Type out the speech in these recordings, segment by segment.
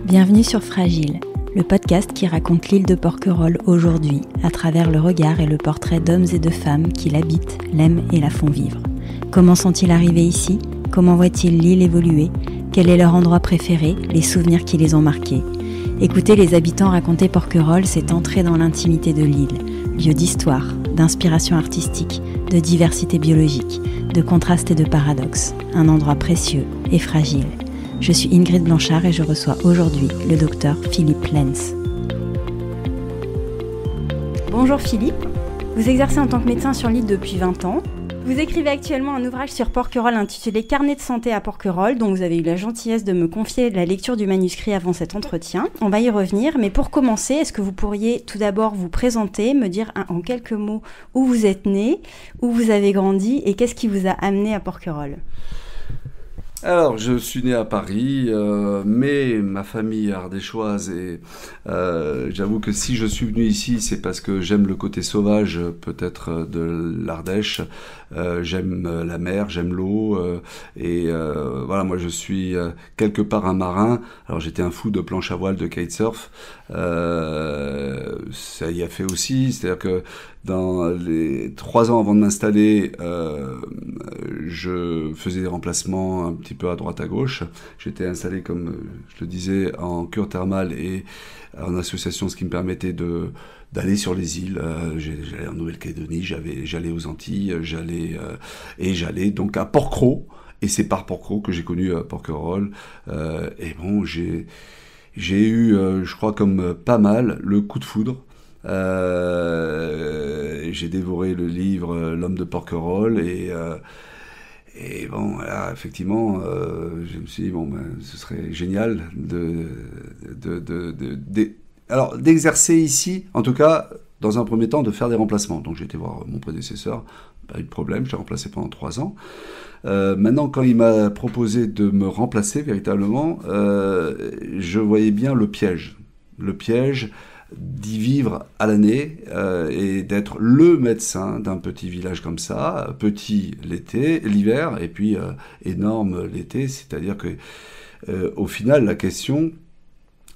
Bienvenue sur Fragile, le podcast qui raconte l'île de Porquerolles aujourd'hui, à travers le regard et le portrait d'hommes et de femmes qui l'habitent, l'aiment et la font vivre. Comment sont-ils arrivés ici ? Comment voient-ils l'île évoluer ? Quel est leur endroit préféré ? Les souvenirs qui les ont marqués ? Écouter les habitants raconter Porquerolles, c'est entrer dans l'intimité de l'île, lieu d'histoire, d'inspiration artistique, de diversité biologique, de contrastes et de paradoxes, un endroit précieux et fragile. Je suis Ingrid Blanchard et je reçois aujourd'hui le docteur Philippe Lenz. Bonjour Philippe, vous exercez en tant que médecin sur l'île depuis 20 ans. Vous écrivez actuellement un ouvrage sur Porquerolles intitulé « Carnet de santé à Porquerolles » dont vous avez eu la gentillesse de me confier la lecture du manuscrit avant cet entretien. On va y revenir, mais pour commencer, est-ce que vous pourriez tout d'abord vous présenter, me dire en quelques mots où vous êtes né, où vous avez grandi et qu'est-ce qui vous a amené à Porquerolles ? Alors, je suis né à Paris, mais ma famille est ardéchoise et j'avoue que si je suis venu ici, c'est parce que j'aime le côté sauvage, peut-être, de l'Ardèche. J'aime la mer, j'aime l'eau et voilà, moi je suis quelque part un marin. Alors j'étais un fou de planche à voile, de kitesurf. Ça y a fait aussi, c'est-à-dire que dans les 3 ans avant de m'installer, je faisais des remplacements un petit peu à droite à gauche. J'étais installé, comme je le disais, en cure thermale et en association, ce qui me permettait d'aller sur les îles. J'allais en Nouvelle-Calédonie, j'allais aux Antilles, j'allais donc à Porquerolles. Et c'est par Porquerolles que j'ai connu Porquerolles. Et bon, j'ai eu, je crois comme pas mal, le coup de foudre. J'ai dévoré le livre L'homme de Porquerolles et bon, voilà, effectivement, je me suis dit, bon, ce serait génial d'exercer ici, en tout cas, dans un premier temps, de faire des remplacements. Donc j'ai été voir mon prédécesseur, pas eu de problème, je l'ai remplacé pendant 3 ans. Maintenant, quand il m'a proposé de me remplacer véritablement, je voyais bien le piège d'y vivre à l'année et d'être le médecin d'un petit village comme ça, petit l'hiver et puis énorme l'été, c'est-à-dire que au final la question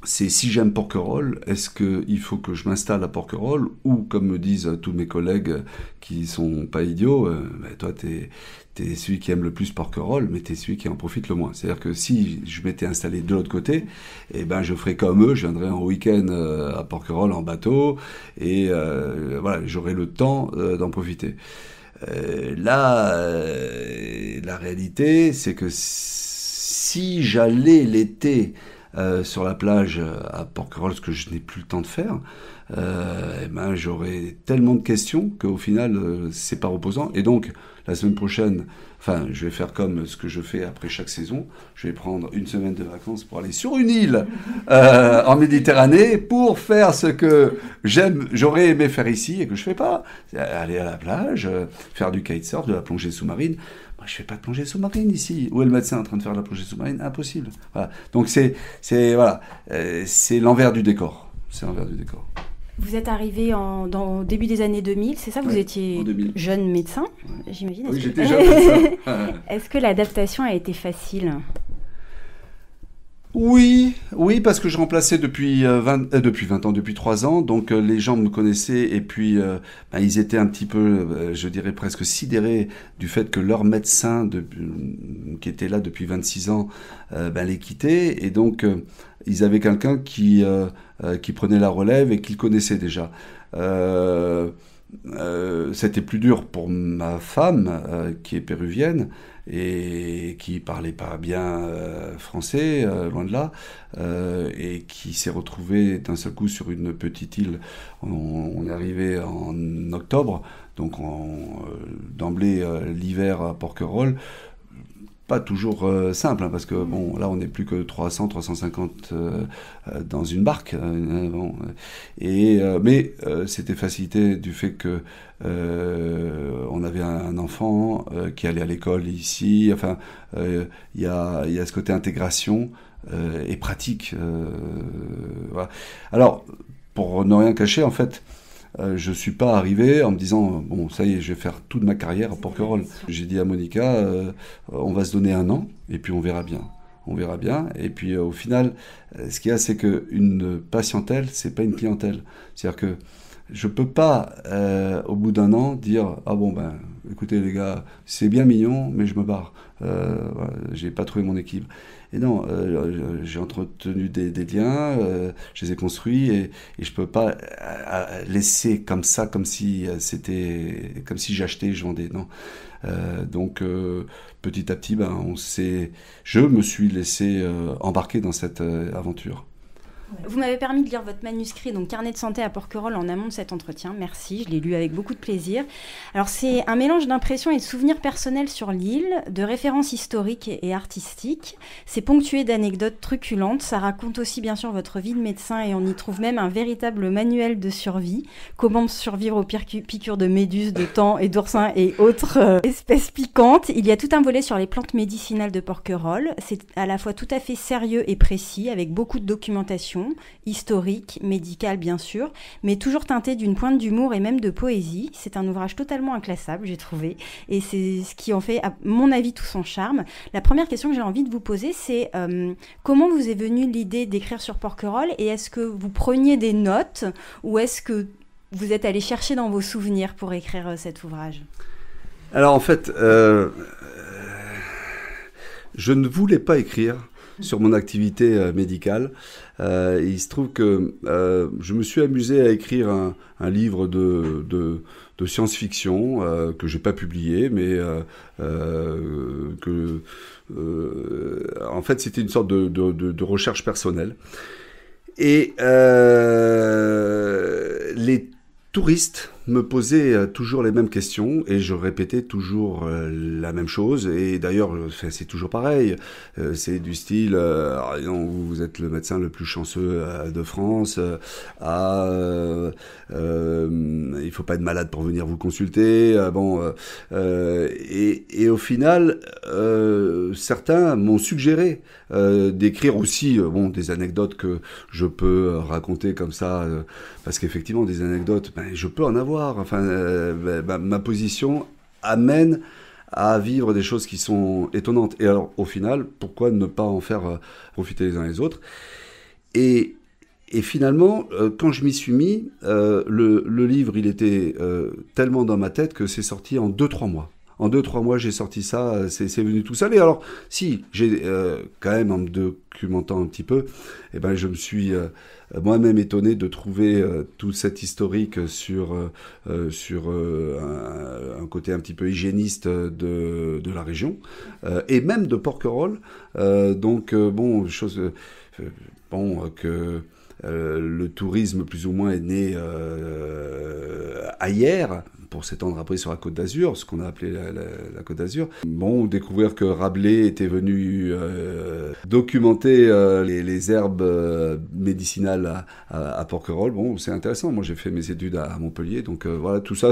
c'est si j'aime Porquerolles, est-ce qu'il faut que je m'installe à Porquerolles ou comme me disent tous mes collègues qui sont pas idiots, toi t'es celui qui aime le plus Porquerolles, mais t'es celui qui en profite le moins. C'est-à-dire que si je m'étais installé de l'autre côté, je ferais comme eux, je viendrais en week-end à Porquerolles en bateau, et voilà, j'aurais le temps d'en profiter. La réalité, c'est que si j'allais l'été sur la plage à Porquerolles, ce que je n'ai plus le temps de faire, j'aurais tellement de questions qu'au final, c'est pas reposant. Et donc, la semaine prochaine, je vais faire comme ce que je fais après chaque saison. Je vais prendre une semaine de vacances pour aller sur une île en Méditerranée pour faire ce que j'aurais aimé faire ici et que je fais pas. Aller à la plage, faire du kitesurf, de la plongée sous-marine. Moi, je fais pas de plongée sous-marine ici. Où est le médecin en train de faire de la plongée sous-marine ? Impossible. Voilà. Donc c'est l'envers du décor. C'est l'envers du décor. Vous êtes arrivé au début des années 2000, c'est ça ? Vous étiez jeune médecin, j'imagine. Oui, j'étais jeune médecin. Est-ce que l'adaptation a été facile ? Oui, parce que je remplaçais depuis 20 ans, depuis 3 ans, donc les gens me connaissaient et puis ils étaient un petit peu, je dirais presque sidérés du fait que leur médecin qui était là depuis 26 ans les quittait et donc ils avaient quelqu'un qui prenait la relève et qu'ils connaissaient déjà. C'était plus dur pour ma femme qui est péruvienne et qui parlait pas bien français, loin de là, et qui s'est retrouvée d'un seul coup sur une petite île. On est arrivé en octobre, donc d'emblée l'hiver à Porquerolles. Pas toujours simple, parce que bon, là on n'est plus que 300-350 dans une barque, mais c'était facilité du fait que on avait un enfant qui allait à l'école ici. Enfin, il y a ce côté intégration et pratique. Voilà. Alors, pour ne rien cacher, en fait. Je suis pas arrivé en me disant bon ça y est, je vais faire toute ma carrière à Porquerolles. J'ai dit à Monica on va se donner 1 an et puis on verra bien. on verra bien. Et puis au final, ce qu'il y a, c'est qu'une patientèle, c'est pas une clientèle. C'est-à-dire que je peux pas, au bout d'un an, dire « Ah bon, ben, écoutez les gars, c'est bien mignon, mais je me barre. Voilà, j'ai pas trouvé mon équilibre. » Et non, j'ai entretenu des liens, je les ai construits et je peux pas laisser comme ça, comme si j'achetais, je vendais. Non. Donc petit à petit, je me suis laissé embarquer dans cette aventure. Vous m'avez permis de lire votre manuscrit, donc Carnet de santé à Porquerolles, en amont de cet entretien. Merci, je l'ai lu avec beaucoup de plaisir. Alors c'est un mélange d'impressions et de souvenirs personnels sur l'île, de références historiques et artistiques. C'est ponctué d'anecdotes truculentes. Ça raconte aussi bien sûr votre vie de médecin et on y trouve même un véritable manuel de survie. Comment survivre aux piqûres de méduses, de thon et d'oursins et autres espèces piquantes. Il y a tout un volet sur les plantes médicinales de Porquerolles. C'est à la fois tout à fait sérieux et précis, avec beaucoup de documentation, historique, médicale bien sûr, mais toujours teinté d'une pointe d'humour et même de poésie. C'est un ouvrage totalement inclassable, j'ai trouvé, et c'est ce qui en fait, à mon avis, tout son charme. La première question que j'ai envie de vous poser, c'est comment vous est venue l'idée d'écrire sur Porquerolles, et est-ce que vous preniez des notes, ou est-ce que vous êtes allé chercher dans vos souvenirs pour écrire cet ouvrage ? Alors en fait, je ne voulais pas écrire sur mon activité médicale. Il se trouve que je me suis amusé à écrire un livre de science-fiction que j'ai pas publié, mais en fait c'était une sorte de recherche personnelle. Et les touristes me posaient toujours les mêmes questions et je répétais toujours la même chose. Et d'ailleurs, c'est toujours pareil. C'est du style, non, vous êtes le médecin le plus chanceux de France. Il faut pas être malade pour venir vous consulter. Et au final, certains m'ont suggéré d'écrire aussi des anecdotes que je peux raconter comme ça, parce qu'effectivement, des anecdotes, je peux en avoir. Enfin, ma position amène à vivre des choses qui sont étonnantes. Et alors, au final, pourquoi ne pas en faire profiter les uns les autres ? Et finalement, quand je m'y suis mis, le livre, il était tellement dans ma tête que c'est sorti en 2-3 mois. En 2-3 mois, j'ai sorti ça, c'est venu tout seul. Et alors, si, j'ai quand même, en me documentant un petit peu, je me suis moi-même étonné de trouver tout cet historique sur un côté un petit peu hygiéniste de la région, et même de Porquerolles. Le tourisme, plus ou moins, est né ailleurs, pour s'étendre après sur la Côte d'Azur, ce qu'on a appelé la Côte d'Azur. Découvrir que Rabelais était venu documenter les herbes médicinales à Porquerolles, c'est intéressant. Moi, j'ai fait mes études à Montpellier, donc voilà, tout ça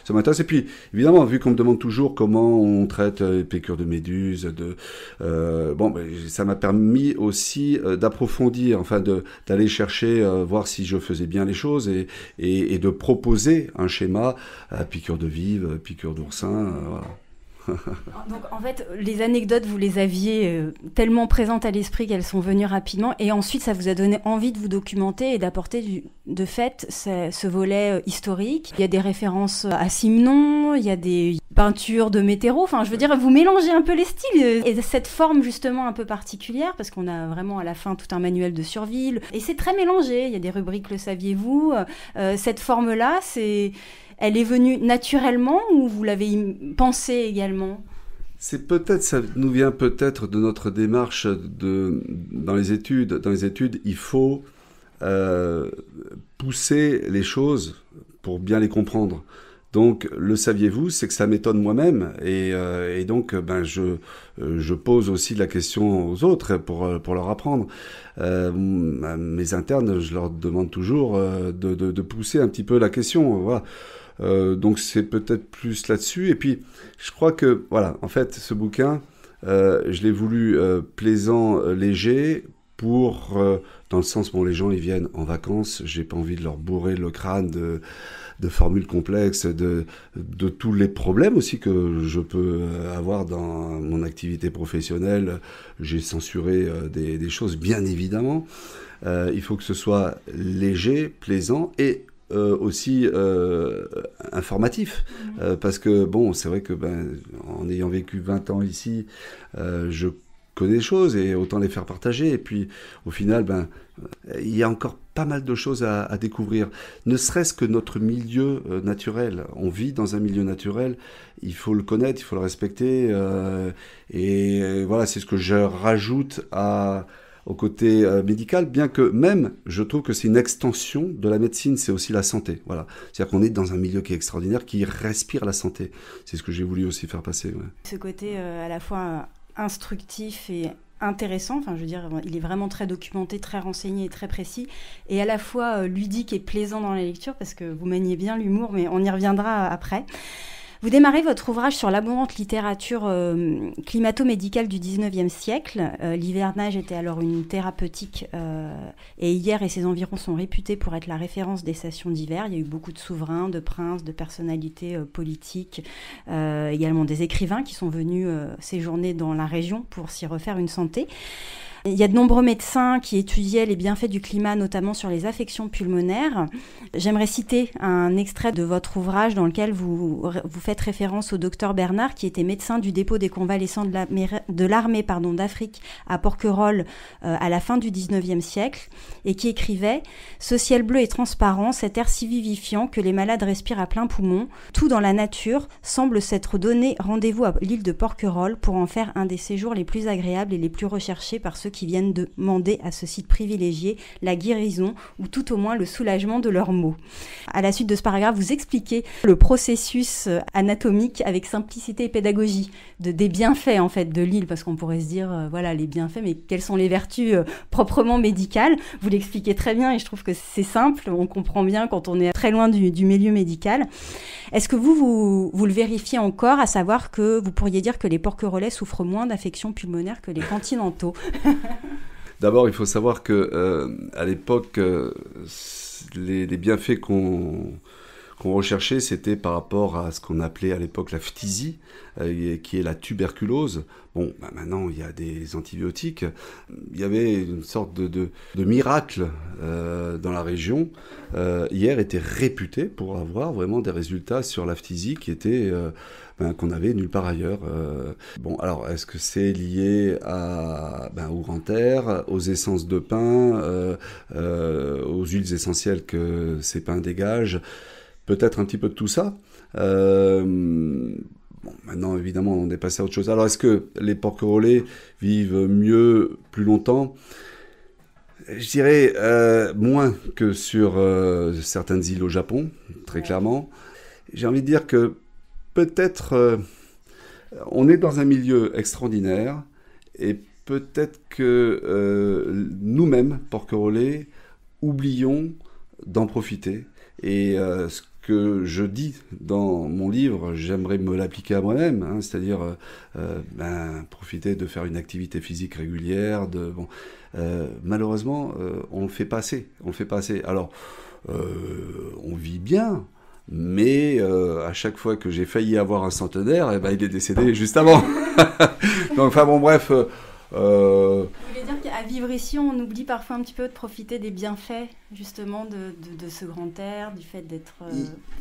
m'intéresse. Et puis, évidemment, vu qu'on me demande toujours comment on traite les piqûres de méduses, ça m'a permis aussi d'approfondir, d'aller chercher, voir si je faisais bien les choses et de proposer un schéma, piqûre de vive, piqûre d'oursin, voilà. Donc en fait, les anecdotes, vous les aviez tellement présentes à l'esprit qu'elles sont venues rapidement, et ensuite ça vous a donné envie de vous documenter et d'apporter de fait ce volet historique. Il y a des références à Simenon, il y a des peintures de Météro, je veux dire, vous mélangez un peu les styles, et cette forme justement un peu particulière, parce qu'on a vraiment à la fin tout un manuel de survie, et c'est très mélangé, il y a des rubriques, le saviez-vous, cette forme-là, elle est venue naturellement ou vous l'avez pensé également ? Ça nous vient peut-être de notre démarche dans les études. Dans les études, il faut pousser les choses pour bien les comprendre. Donc, le saviez-vous, c'est que ça m'étonne moi-même, et donc, je pose aussi la question aux autres pour leur apprendre. Mes internes, je leur demande toujours de pousser un petit peu la question. Voilà. Donc c'est peut-être plus là-dessus. Et puis, je crois que, voilà, en fait, ce bouquin, je l'ai voulu plaisant, léger, dans le sens, les gens, ils viennent en vacances, j'ai pas envie de leur bourrer le crâne formules complexes, de tous les problèmes aussi que je peux avoir dans mon activité professionnelle. J'ai censuré des choses, bien évidemment. Il faut que ce soit léger, plaisant et aussi informatif. Parce que, bon, c'est vrai que en ayant vécu 20 ans ici, je connais des choses et autant les faire partager. Et puis, au final, il y a encore pas mal de choses à découvrir. Ne serait-ce que notre milieu naturel. On vit dans un milieu naturel. Il faut le connaître, il faut le respecter. Et voilà, c'est ce que je rajoute au côté médical, bien que même, je trouve que c'est une extension de la médecine, c'est aussi la santé. Voilà. C'est-à-dire qu'on est dans un milieu qui est extraordinaire, qui respire la santé. C'est ce que j'ai voulu aussi faire passer. Ouais. Ce côté à la fois instructif et intéressant, enfin je veux dire, il est vraiment très documenté, très renseigné et très précis, et à la fois ludique et plaisant dans la lecture, parce que vous maniez bien l'humour, mais on y reviendra après. Vous démarrez votre ouvrage sur l'abondante littérature climato-médicale du 19e siècle. L'hivernage était alors une thérapeutique et Hyères et ses environs sont réputés pour être la référence des stations d'hiver. Il y a eu beaucoup de souverains, de princes, de personnalités politiques, également des écrivains qui sont venus séjourner dans la région pour s'y refaire une santé. Il y a de nombreux médecins qui étudiaient les bienfaits du climat, notamment sur les affections pulmonaires. J'aimerais citer un extrait de votre ouvrage dans lequel vous faites référence au docteur Bernard, qui était médecin du dépôt des convalescents de l'armée d'Afrique à Porquerolles à la fin du 19e siècle, et qui écrivait « Ce ciel bleu et transparent, cet air si vivifiant que les malades respirent à plein poumon, tout dans la nature semble s'être donné rendez-vous à l'île de Porquerolles pour en faire un des séjours les plus agréables et les plus recherchés par ceux qui viennent demander à ce site privilégié la guérison ou tout au moins le soulagement de leurs maux. » À la suite de ce paragraphe, vous expliquez le processus anatomique avec simplicité et pédagogie des bienfaits en fait de l'île, parce qu'on pourrait se dire voilà les bienfaits, mais quelles sont les vertus proprement médicales. Vous l'expliquez très bien et je trouve que c'est simple, on comprend bien quand on est très loin du milieu médical. Est-ce que vous le vérifiez encore, à savoir que vous pourriez dire que les Porquerolais souffrent moins d'affections pulmonaires que les continentaux? D'abord, il faut savoir que à l'époque, les bienfaits qu'on recherchait, c'était par rapport à ce qu'on appelait à l'époque la phtisie, qui est la tuberculose. Bon, maintenant, il y a des antibiotiques. Il y avait une sorte de miracle dans la région. Hyères était réputé pour avoir vraiment des résultats sur la phtisie qui étaient... qu'on avait nulle part ailleurs. Bon, alors, est-ce que c'est lié au grand air, aux essences de pin, aux huiles essentielles que ces pins dégagent? Peut-être un petit peu de tout ça. Bon, maintenant, évidemment, on est passé à autre chose. Alors, est-ce que les Porquerolais vivent mieux, plus longtemps? Je dirais moins que sur certaines îles au Japon, très clairement. J'ai envie de dire que peut-être on est dans un milieu extraordinaire et peut-être que nous-mêmes, Porquerolais, oublions d'en profiter. Et ce que je dis dans mon livre, j'aimerais me l'appliquer à moi-même, c'est-à-dire profiter de faire une activité physique régulière. Malheureusement, on le fait pas assez. Alors, on vit bien. Mais à chaque fois que j'ai failli avoir un centenaire, il est décédé juste avant. Donc, enfin bon, bref. Vous voulez dire qu'à vivre ici, on oublie parfois un petit peu de profiter des bienfaits, justement, de ce grand air, du fait d'être...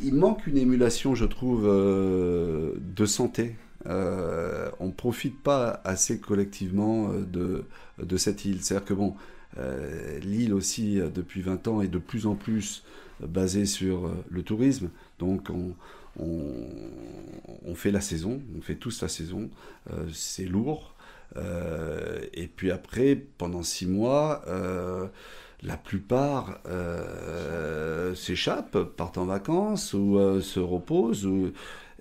Il manque une émulation, je trouve, de santé. On ne profite pas assez collectivement de cette île. C'est-à-dire que bon, l'île aussi, depuis 20 ans, est de plus en plus basée sur le tourisme. Donc on fait la saison, on fait tous la saison. C'est lourd. Et puis après, pendant 6 mois, la plupart s'échappent, partent en vacances ou se reposent,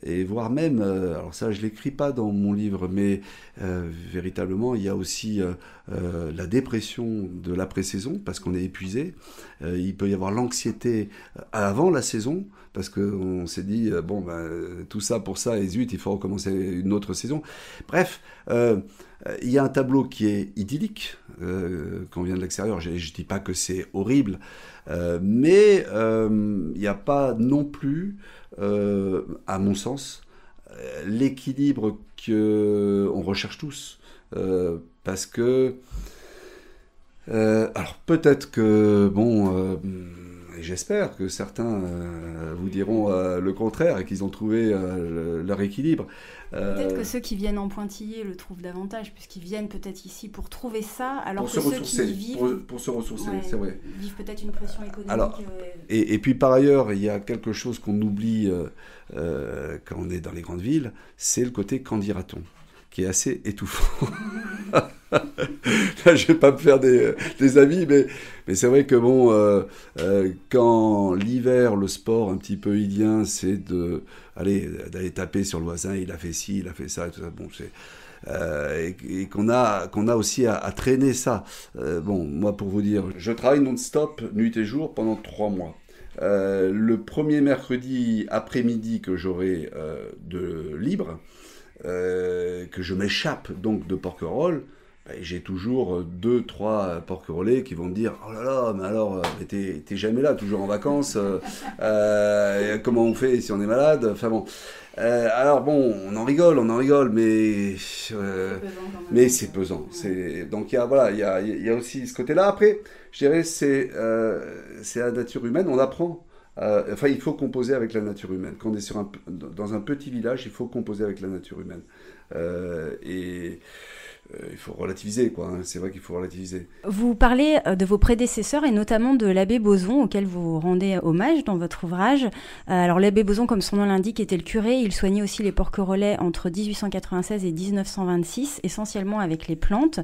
et voire même, alors ça je l'écris pas dans mon livre, mais véritablement il y a aussi la dépression de l'après-saison parce qu'on est épuisé. Il peut y avoir l'anxiété avant la saison parce qu'on s'est dit tout ça pour ça et zut, il faut recommencer une autre saison. Bref, Il y a un tableau qui est idyllique, quand on vient de l'extérieur. Je dis pas que c'est horrible, mais il n'y a pas non plus, à mon sens, l'équilibre qu'on recherche tous. Parce que... alors peut-être que, et j'espère que certains vous diront le contraire et qu'ils ont trouvé leur équilibre. Peut-être que ceux qui viennent en pointillé le trouvent davantage, puisqu'ils viennent peut-être ici pour trouver ça, alors pour que se ceux ressourcer, qui vivent... pour se ressourcer, c'est vrai. Vivent peut-être une pression économique. Alors, et puis par ailleurs, il y a quelque chose qu'on oublie quand on est dans les grandes villes, c'est le côté qu'en dira-t-on, qui est assez étouffant. Là, je vais pas me faire des amis, mais c'est vrai que quand l'hiver, le sport un petit peu idien, c'est d'aller taper sur le voisin, il a fait ci, il a fait ça, et tout ça. Bon, et qu'on a aussi à traîner ça. Moi, pour vous dire, je travaille non-stop, nuit et jour, pendant 3 mois. Le premier mercredi après-midi que j'aurai de libre, que je m'échappe donc de Porquerolles, j'ai toujours 2-3 porquerolais qui vont me dire « Oh là là, mais alors, t'es jamais là, toujours en vacances, comment on fait si on est malade ?» Enfin bon, alors bon, on en rigole, mais c'est pesant. Donc il y a aussi ce côté-là. Après, je dirais c'est la nature humaine, on apprend. Il faut composer avec la nature humaine. Quand on est dans un petit village, il faut composer avec la nature humaine. Il faut relativiser, quoi. C'est vrai qu'il faut relativiser. Vous parlez de vos prédécesseurs et notamment de l'abbé Boson, auquel vous rendez hommage dans votre ouvrage. Alors l'abbé Boson, comme son nom l'indique, était le curé. Il soignait aussi les porquerolais entre 1896 et 1926, essentiellement avec les plantes.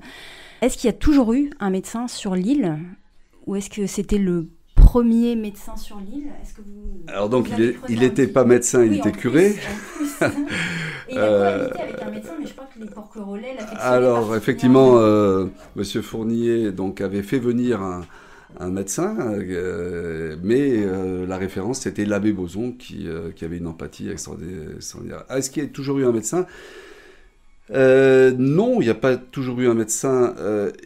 Est-ce qu'il y a toujours eu un médecin sur l'île, ou est-ce que c'était le premier médecin sur l'île? Est-ce que vous... Alors donc, il n'était pas médecin, il était curé. Et il a cohabité avec un médecin, mais je crois que les porquerolais l'affectionnaient. Alors, effectivement, Monsieur Fournier donc, avait fait venir un médecin, mais la référence, c'était l'abbé Boson qui avait une empathie extraordinaire. Est-ce qu'il y a toujours eu un médecin ? Non, il n'y a pas toujours eu un médecin.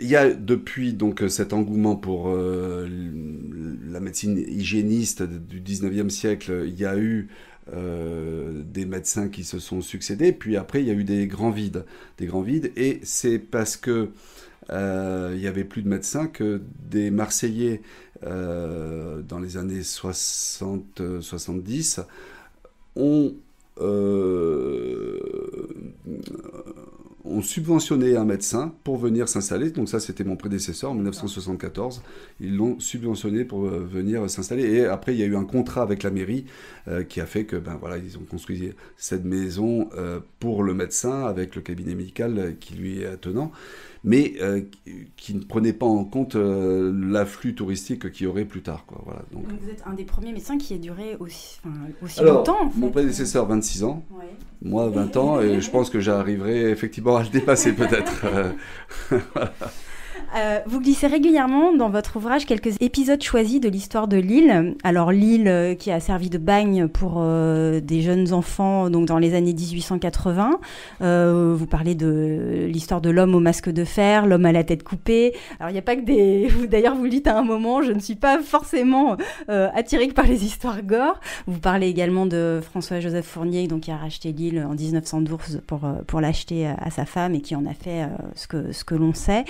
Il y a depuis donc cet engouement pour la médecine hygiéniste du 19e siècle, il y a eu des médecins qui se sont succédés, puis après il y a eu des grands vides, et c'est parce que il y avait plus de médecins que des Marseillais dans les années 60-70 ont subventionné un médecin pour venir s'installer. Donc ça, c'était mon prédécesseur en 1974. Ils l'ont subventionné pour venir s'installer. Et après, il y a eu un contrat avec la mairie qui a fait que, ils ont construit cette maison pour le médecin avec le cabinet médical qui lui est attenant, mais qui ne prenait pas en compte l'afflux touristique qu'il y aurait plus tard, quoi. Voilà, donc vous êtes un des premiers médecins qui a duré aussi Alors, longtemps, en fait. Mon prédécesseur, 26 ans. Ouais. Moi, 20 ans, et je pense que j'arriverai effectivement à le dépasser, peut-être. Voilà. Vous glissez régulièrement dans votre ouvrage quelques épisodes choisis de l'histoire de l'île. Alors l'île qui a servi de bagne pour des jeunes enfants donc dans les années 1880. Vous parlez de l'histoire de l'homme au masque de fer, l'homme à la tête coupée. Alors il n'y a pas que des... D'ailleurs vous le dites à un moment, je ne suis pas forcément attirée par les histoires gore. Vous parlez également de François-Joseph Fournier donc, qui a racheté l'île en 1912 pour l'acheter à sa femme et qui en a fait ce que l'on sait.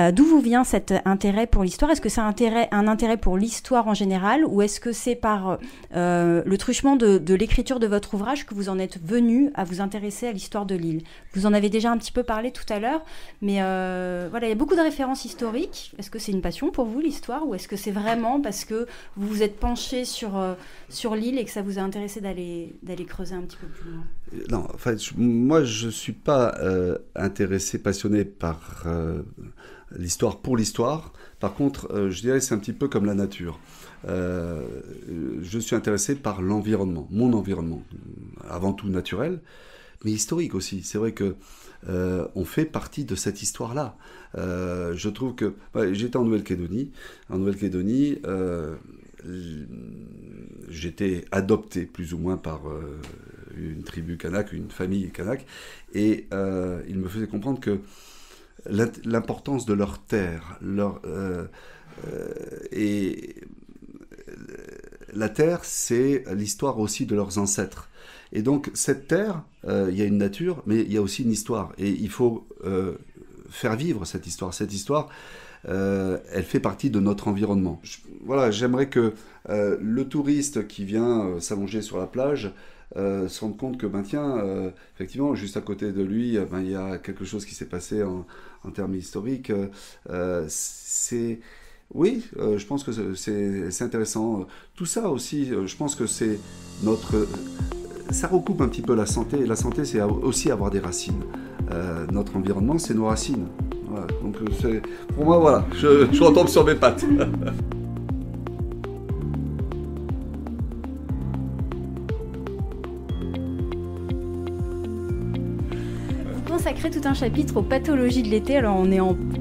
D'où vous vient cet intérêt pour l'histoire ? Est-ce que c'est un intérêt pour l'histoire en général ou est-ce que c'est par le truchement de l'écriture de votre ouvrage que vous en êtes venu à vous intéresser à l'histoire de l'île ? Vous en avez déjà un petit peu parlé tout à l'heure, mais il y a beaucoup de références historiques. Est-ce que c'est une passion pour vous, l'histoire, ou est-ce que c'est vraiment parce que vous vous êtes penché sur l'île et que ça vous a intéressé d'aller creuser un petit peu plus loin ? Non, en fait, moi, je ne suis pas intéressé, passionné par... l'histoire pour l'histoire. Par contre, je dirais que c'est un petit peu comme la nature. Je suis intéressé par l'environnement, mon environnement, avant tout naturel, mais historique aussi. C'est vrai que on fait partie de cette histoire-là. Je trouve que... j'étais en Nouvelle-Calédonie. En Nouvelle-Calédonie, j'étais adopté plus ou moins par une tribu kanak, une famille kanak, et il me faisait comprendre que l'importance de leur terre, et la terre, c'est l'histoire aussi de leurs ancêtres. Et donc, cette terre, il y a une nature, mais il y a aussi une histoire. Et il faut faire vivre cette histoire. Cette histoire, elle fait partie de notre environnement. Voilà, j'aimerais que le touriste qui vient s'allonger sur la plage se rende compte que, effectivement, juste à côté de lui, il y a quelque chose qui s'est passé en termes historiques. Oui, je pense que c'est intéressant. Tout ça aussi, je pense que c'est ça recoupe un petit peu la santé. La santé, c'est aussi avoir des racines. Notre environnement, c'est nos racines. Voilà. Donc, pour moi, voilà, je retombe sur mes pattes. Consacrer tout un chapitre aux pathologies de l'été. Alors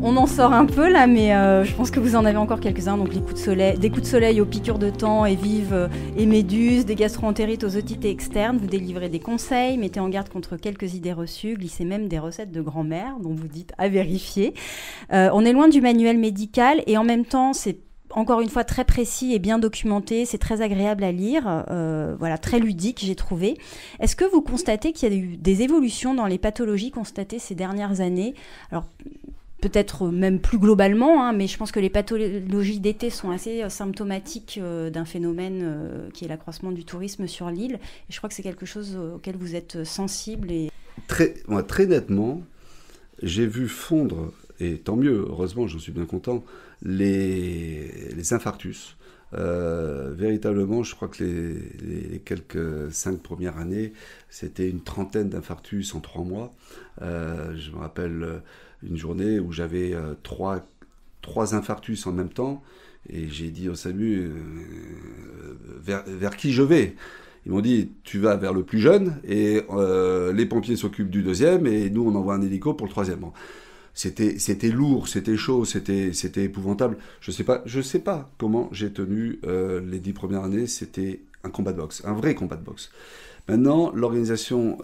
on en sort un peu là, mais je pense que vous en avez encore quelques-uns. Donc des coups de soleil aux piqûres de temps et vives et méduses, des gastro-entérites aux otités externes. Vous délivrez des conseils, mettez en garde contre quelques idées reçues, glissez même des recettes de grand-mère dont vous dites à vérifier. On est loin du manuel médical et en même temps c'est encore une fois très précis et bien documenté, c'est très agréable à lire, très ludique j'ai trouvé. Est-ce que vous constatez qu'il y a eu des évolutions dans les pathologies constatées ces dernières années ? Alors peut-être même plus globalement, mais je pense que les pathologies d'été sont assez symptomatiques d'un phénomène qui est l'accroissement du tourisme sur l'île. Et je crois que c'est quelque chose auquel vous êtes sensible. Très nettement, j'ai vu fondre, et tant mieux, heureusement, j'en suis bien content, les infarctus. Véritablement, je crois que les quelques 5 premières années, c'était une trentaine d'infarctus en 3 mois. Je me rappelle une journée où j'avais 3 infarctus en même temps, et j'ai dit au SAMU vers qui je vais. Ils m'ont dit, tu vas vers le plus jeune, et les pompiers s'occupent du deuxième, et nous on envoie un hélico pour le troisième. Bon. C'était lourd, c'était chaud, c'était épouvantable. Je sais pas comment j'ai tenu les 10 premières années. C'était un combat de boxe, un vrai combat de boxe. Maintenant, l'organisation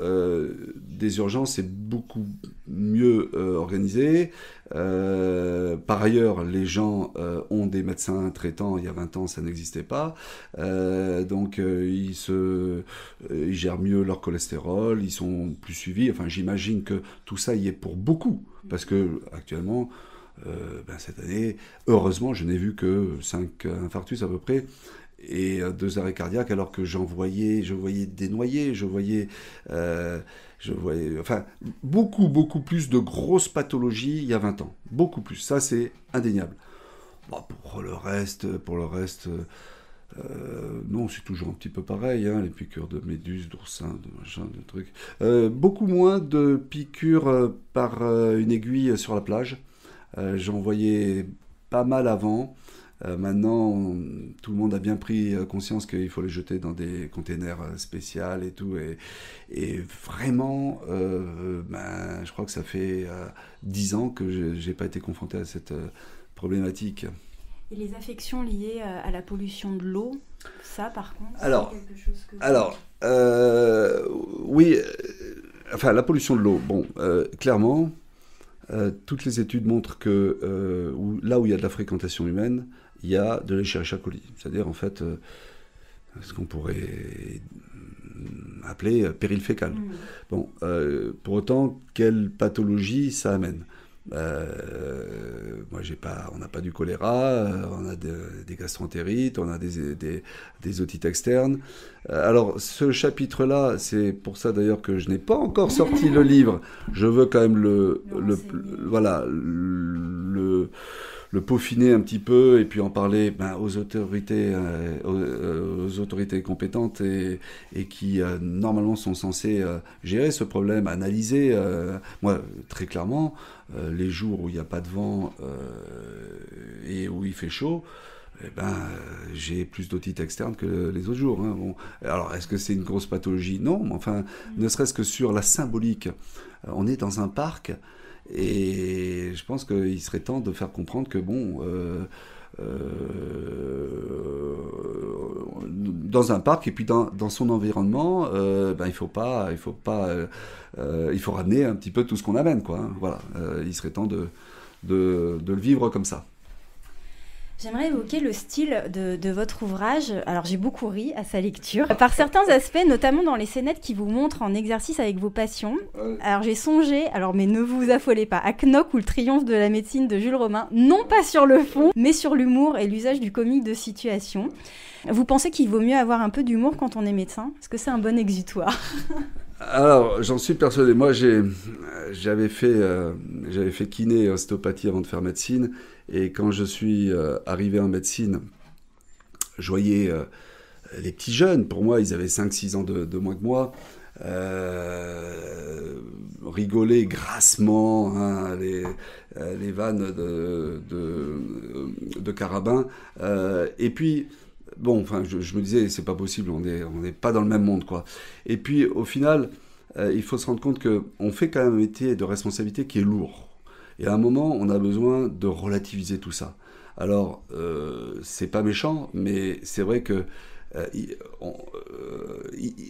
des urgences est beaucoup mieux organisée. Par ailleurs, les gens ont des médecins traitants. Il y a 20 ans, ça n'existait pas. Donc, ils gèrent mieux leur cholestérol, ils sont plus suivis. Enfin, j'imagine que tout ça y est pour beaucoup. Parce que actuellement, cette année, heureusement, je n'ai vu que 5 infarctus à peu près. Et 2 arrêts cardiaques, alors que je voyais des noyés, je voyais beaucoup plus de grosses pathologies il y a 20 ans. Beaucoup plus. Ça, c'est indéniable. Bon, pour le reste, non, c'est toujours un petit peu pareil, les piqûres de méduses, d'oursins, de machin, de trucs. Beaucoup moins de piqûres par une aiguille sur la plage. J'en voyais pas mal avant. Maintenant, tout le monde a bien pris conscience qu'il faut les jeter dans des containers spéciaux et tout. Et vraiment, je crois que ça fait 10 ans que j'ai pas été confronté à cette problématique. Et les affections liées à la pollution de l'eau, ça par contre, c'est quelque chose que... Oui, la pollution de l'eau, clairement, toutes les études montrent que là où il y a de la fréquentation humaine, il y a de l'Escherichia coli. C'est-à-dire, en fait, ce qu'on pourrait appeler péril fécal. Pour autant, quelle pathologie ça amène ? On n'a pas du choléra, on a des gastro-entérites, on a des otites externes. Alors, ce chapitre-là, c'est pour ça d'ailleurs que je n'ai pas encore sorti le livre. Je veux quand même le peaufiner un petit peu et puis en parler aux autorités compétentes et qui normalement sont censées gérer ce problème, analyser. Moi, très clairement, les jours où il n'y a pas de vent et où il fait chaud, j'ai plus d'otite externe que les autres jours. Alors, est-ce que c'est une grosse pathologie ? Non, mais enfin, ne serait-ce que sur la symbolique. On est dans un parc. Et je pense qu'il serait temps de faire comprendre que dans un parc et puis dans son environnement, il faut ramener un petit peu tout ce qu'on amène, quoi. Hein, voilà, il serait temps de le vivre comme ça. J'aimerais évoquer le style de votre ouvrage. Alors, j'ai beaucoup ri à sa lecture. Par certains aspects, notamment dans les scénettes qui vous montrent en exercice avec vos patients. Alors, j'ai songé, mais ne vous affolez pas, à Knock ou le triomphe de la médecine de Jules Romain. Non pas sur le fond, mais sur l'humour et l'usage du comique de situation. Vous pensez qu'il vaut mieux avoir un peu d'humour quand on est médecin ? Est-ce que c'est un bon exutoire ? Alors, j'en suis persuadé. Moi, j'avais fait kiné et ostéopathie avant de faire médecine. Et quand je suis arrivé en médecine, je voyais les petits jeunes. Pour moi, ils avaient 5-6 ans de moins que moi. Rigoler grassement, hein, les vannes de carabin. Et puis... Bon, enfin, je me disais, c'est pas possible, on n'est pas dans le même monde, quoi. Et puis, au final, il faut se rendre compte qu'on fait quand même un métier de responsabilité qui est lourd. Et à un moment, on a besoin de relativiser tout ça. Alors, c'est pas méchant, mais c'est vrai que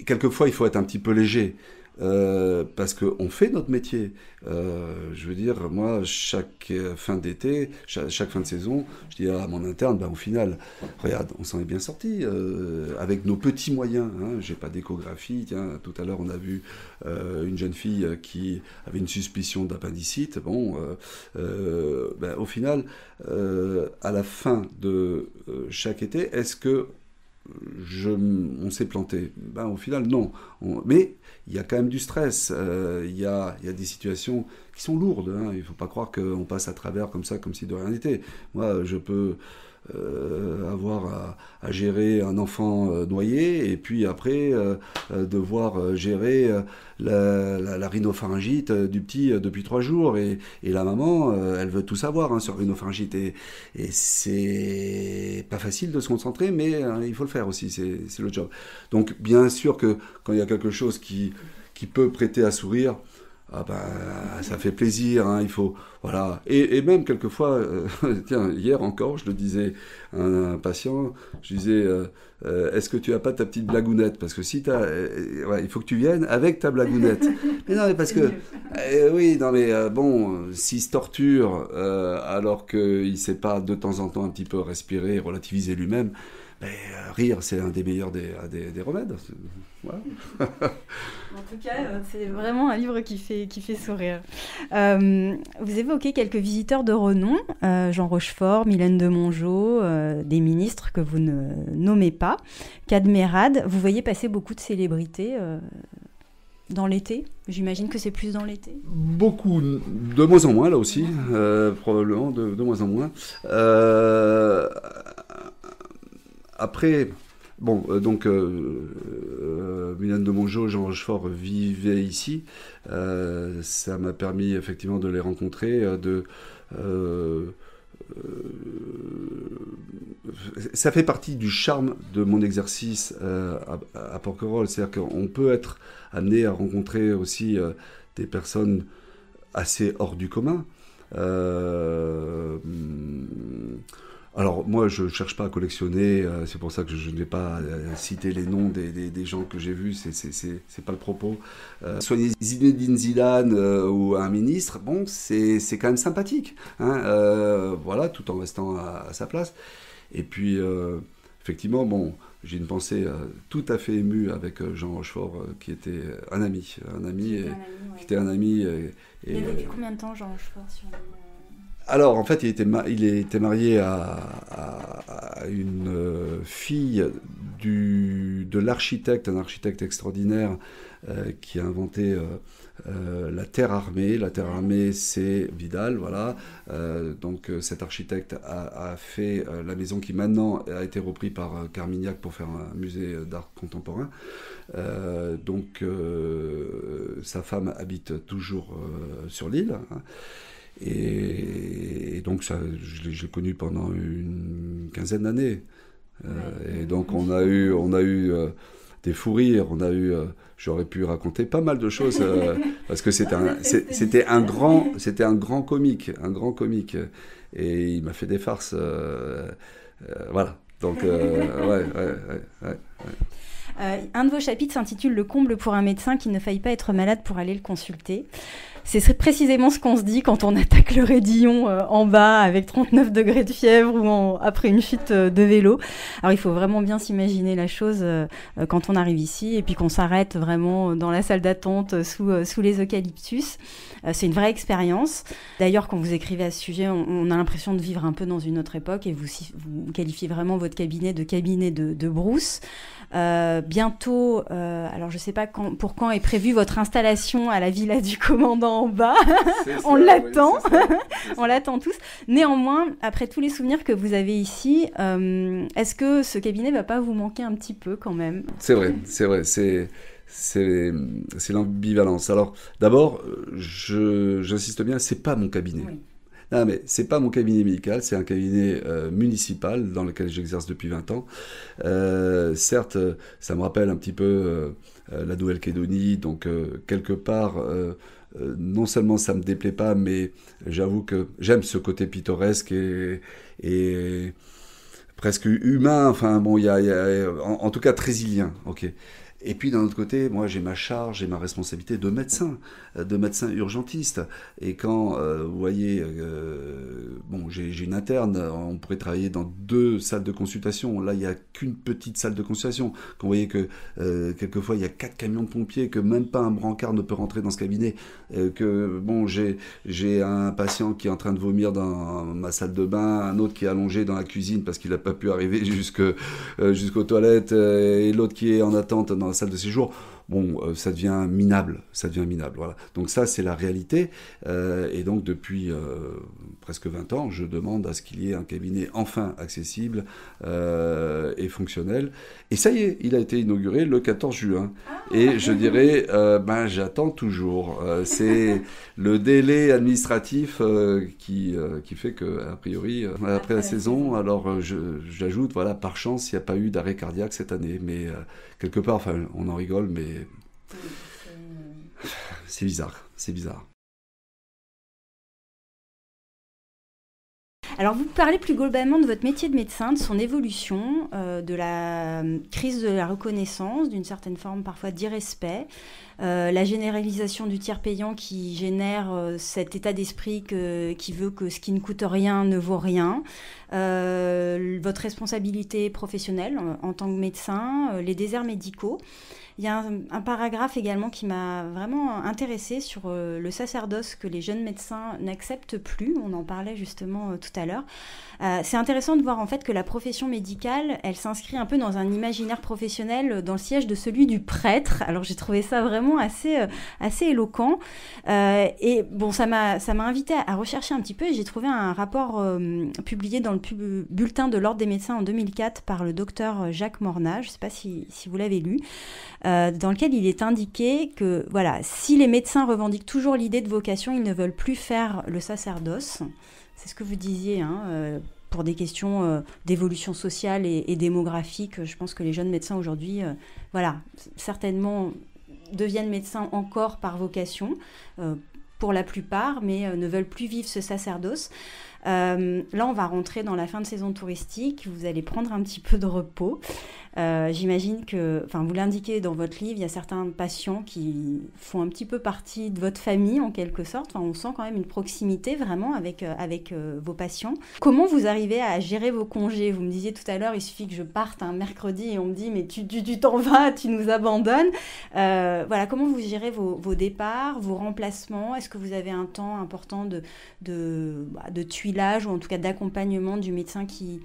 quelquefois, il faut être un petit peu léger. Parce qu'on fait notre métier. Je veux dire, moi, chaque fin d'été, chaque fin de saison, je dis à mon interne, au final, regarde, on s'en est bien sorti avec nos petits moyens. Hein, j'ai pas d'échographie. Tiens, tout à l'heure, on a vu une jeune fille qui avait une suspicion d'appendicite. Bon, au final, à la fin de chaque été, est-ce que on s'est planté? Au final, non. Mais il y a quand même du stress. Il y a des situations qui sont lourdes. Hein. Il ne faut pas croire qu'on passe à travers comme ça, comme si de rien n'était. Moi, je peux avoir à gérer un enfant noyé et puis après devoir gérer la rhinopharyngite du petit depuis 3 jours et la maman elle veut tout savoir sur rhinopharyngite et c'est pas facile de se concentrer mais il faut le faire aussi, c'est le job. Donc bien sûr que quand il y a quelque chose qui peut prêter à sourire, ça fait plaisir, hein, il faut, voilà. Et même quelquefois, tiens, hier encore, je le disais à un patient, je disais, est-ce que tu n'as pas ta petite blagounette? Parce que si tu as, il faut que tu viennes avec ta blagounette. Mais non, mais parce que, oui, non, mais s'il se torture alors qu'il ne sait pas de temps en temps un petit peu respirer, relativiser lui-même, rire, c'est un des meilleurs des remèdes. Voilà. En tout cas, c'est vraiment un livre qui fait sourire. Vous évoquez quelques visiteurs de renom, Jean Rochefort, Mylène de Mongeau, des ministres que vous ne nommez pas, Cadmerade. Vous voyez passer beaucoup de célébrités dans l'été? J'imagine que c'est plus dans l'été. Beaucoup, de moins en moins là aussi, probablement de moins en moins. Après, Mylène de Mongeau, Jean Rochefort vivaient ici. Ça m'a permis effectivement de les rencontrer, ça fait partie du charme de mon exercice à Porquerolles. C'est-à-dire qu'on peut être amené à rencontrer aussi des personnes assez hors du commun. Alors moi je cherche pas à collectionner, c'est pour ça que je ne vais pas citer les noms des gens que j'ai vus, c'est pas le propos. Soigner Zinedine Zidane ou un ministre, c'est quand même sympathique, hein, voilà, tout en restant à sa place. Et puis effectivement, j'ai une pensée tout à fait émue avec Jean Rochefort, qui était un ami, qui était un ami. Il a vécu combien de temps Jean Rochefort sur Alors, en fait, il était marié à une fille de l'architecte, un architecte extraordinaire qui a inventé la terre armée. La terre armée, c'est Vidal, voilà. Donc, cet architecte a fait la maison qui maintenant a été reprise par Carmignac pour faire un musée d'art contemporain. Sa femme habite toujours sur l'île. Hein. Et donc ça, je l'ai connu pendant une quinzaine d'années. Et donc on a eu des fous rires. On a eu, j'aurais pu raconter pas mal de choses parce que c'était un grand comique, et il m'a fait des farces, voilà. Donc, ouais. Un de vos chapitres s'intitule « Le comble pour un médecin qui ne faille pas être malade pour aller le consulter ». C'est précisément ce qu'on se dit quand on attaque le raidillon en bas avec 39 degrés de fièvre ou après une chute de vélo. Alors il faut vraiment bien s'imaginer la chose quand on arrive ici et puis qu'on s'arrête vraiment dans la salle d'attente sous les eucalyptus. C'est une vraie expérience. D'ailleurs, quand vous écrivez à ce sujet, on a l'impression de vivre un peu dans une autre époque et vous qualifiez vraiment votre cabinet de brousse. Bientôt, alors je ne sais pas pour quand est prévue votre installation à la Villa du Commandant en bas. On l'attend, on l'attend tous. Néanmoins, après tous les souvenirs que vous avez ici, est-ce que ce cabinet ne va pas vous manquer un petit peu quand même ? C'est vrai. C'est l'ambivalence. Alors, d'abord, j'insiste bien, c'est pas mon cabinet. Oui. Non, mais c'est pas mon cabinet médical, c'est un cabinet municipal dans lequel j'exerce depuis 20 ans. Certes, ça me rappelle un petit peu la Nouvelle-Calédonie, donc quelque part, non seulement ça me déplaît pas, mais j'avoue que j'aime ce côté pittoresque et presque humain. Enfin bon, il y a en tout cas très ilien. Ok. Et puis d'un autre côté, moi j'ai ma charge et ma responsabilité de médecin urgentiste. Et quand vous voyez, bon, j'ai une interne, on pourrait travailler dans 2 salles de consultation. Là, il n'y a qu'une petite salle de consultation. Quand vous voyez que quelquefois il y a 4 camions de pompiers, que même pas un brancard ne peut rentrer dans ce cabinet, que bon, j'ai un patient qui est en train de vomir dans ma salle de bain, un autre qui est allongé dans la cuisine parce qu'il n'a pas pu arriver jusqu'aux toilettes, et l'autre qui est en attente dans la salle de séjour. Bon, ça devient minable, voilà. Donc ça, c'est la réalité, et donc depuis presque 20 ans, je demande à ce qu'il y ait un cabinet enfin accessible et fonctionnel. Et ça y est, il a été inauguré le 14 juin. Et je dirais, j'attends toujours. C'est le délai administratif qui fait que, a priori, après la saison, alors j'ajoute, voilà, par chance, il n'y a pas eu d'arrêt cardiaque cette année, mais quelque part, enfin, on en rigole, mais c'est bizarre. Alors, vous parlez plus globalement de votre métier de médecin, de son évolution, de la crise de la reconnaissance, d'une certaine forme parfois d'irrespect, la généralisation du tiers payant qui génère cet état d'esprit qui veut que ce qui ne coûte rien ne vaut rien, votre responsabilité professionnelle en tant que médecin, les déserts médicaux. Il y a un paragraphe également qui m'a vraiment intéressée sur le sacerdoce que les jeunes médecins n'acceptent plus. On en parlait justement tout à l'heure. C'est intéressant de voir en fait que la profession médicale, elle s'inscrit un peu dans un imaginaire professionnel dans le siège de celui du prêtre. Alors j'ai trouvé ça vraiment assez éloquent. Et bon, ça m'a invité à rechercher un petit peu et j'ai trouvé un rapport publié dans le bulletin de l'Ordre des médecins en 2004 par le docteur Jacques Mornat. Je ne sais pas si vous l'avez lu. Dans lequel il est indiqué que voilà, si les médecins revendiquent toujours l'idée de vocation, ils ne veulent plus faire le sacerdoce. C'est ce que vous disiez, pour des questions d'évolution sociale et démographique. Je pense que les jeunes médecins aujourd'hui, certainement deviennent médecins encore par vocation, pour la plupart, mais ne veulent plus vivre ce sacerdoce. Là, on va rentrer dans la fin de saison touristique. Vous allez prendre un petit peu de repos. J'imagine que, vous l'indiquez dans votre livre, il y a certains patients qui font un petit peu partie de votre famille, en quelque sorte. On sent quand même une proximité vraiment avec vos patients. Comment vous arrivez à gérer vos congés ? Vous me disiez tout à l'heure, il suffit que je parte un mercredi et on me dit « mais tu t'en vas, tu nous abandonnes ». Comment vous gérez vos départs, vos remplacements ? Est-ce que vous avez un temps important de tuilage ou en tout cas d'accompagnement du médecin qui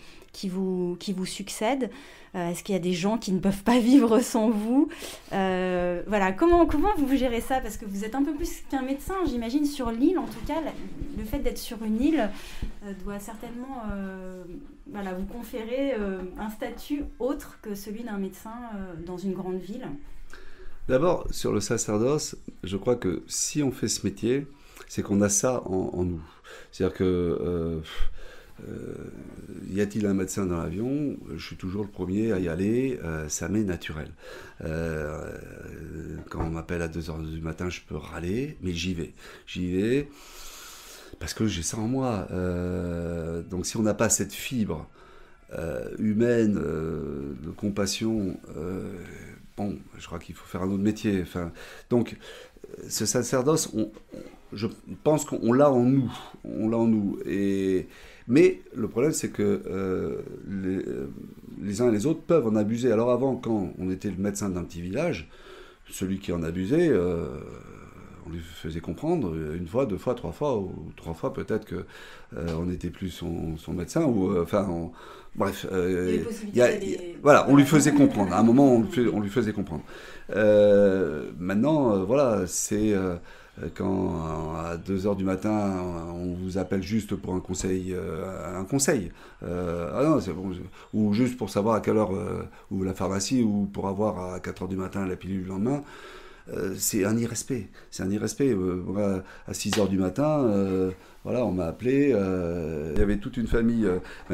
vous succède ? Est-ce qu'il y a des gens qui ne peuvent pas vivre sans vous ? Comment vous gérez ça ? Parce que vous êtes un peu plus qu'un médecin, j'imagine, sur l'île. En tout cas, le fait d'être sur une île doit certainement vous conférer un statut autre que celui d'un médecin dans une grande ville. D'abord, sur le sacerdoce, je crois que si on fait ce métier, c'est qu'on a ça en nous. C'est-à-dire que y a-t-il un médecin dans l'avion? Je suis toujours le premier à y aller, ça m'est naturel. Quand on m'appelle à 2h du matin, je peux râler, mais j'y vais. J'y vais parce que j'ai ça en moi. Donc si on n'a pas cette fibre humaine, de compassion, bon, je crois qu'il faut faire un autre métier. Enfin, donc, ce sacerdoce, je pense qu'on l'a en nous. On l'a en nous. Mais le problème, c'est que les uns et les autres peuvent en abuser. Alors avant, quand on était le médecin d'un petit village, celui qui en abusait, on lui faisait comprendre une fois, 2 fois, 3 fois, ou 3 fois peut-être qu'on n'était plus son médecin. Bref, voilà, on lui faisait comprendre. À un moment, on lui faisait comprendre. Maintenant, voilà, c'est quand à 2h du matin, on vous appelle juste pour un conseil. Ah non, c'est bon, ou juste pour savoir à quelle heure, ou la pharmacie, ou pour avoir à 4h du matin la pilule le lendemain. C'est un irrespect. Moi, à 6h du matin, voilà, on m'a appelé. Il y avait toute une famille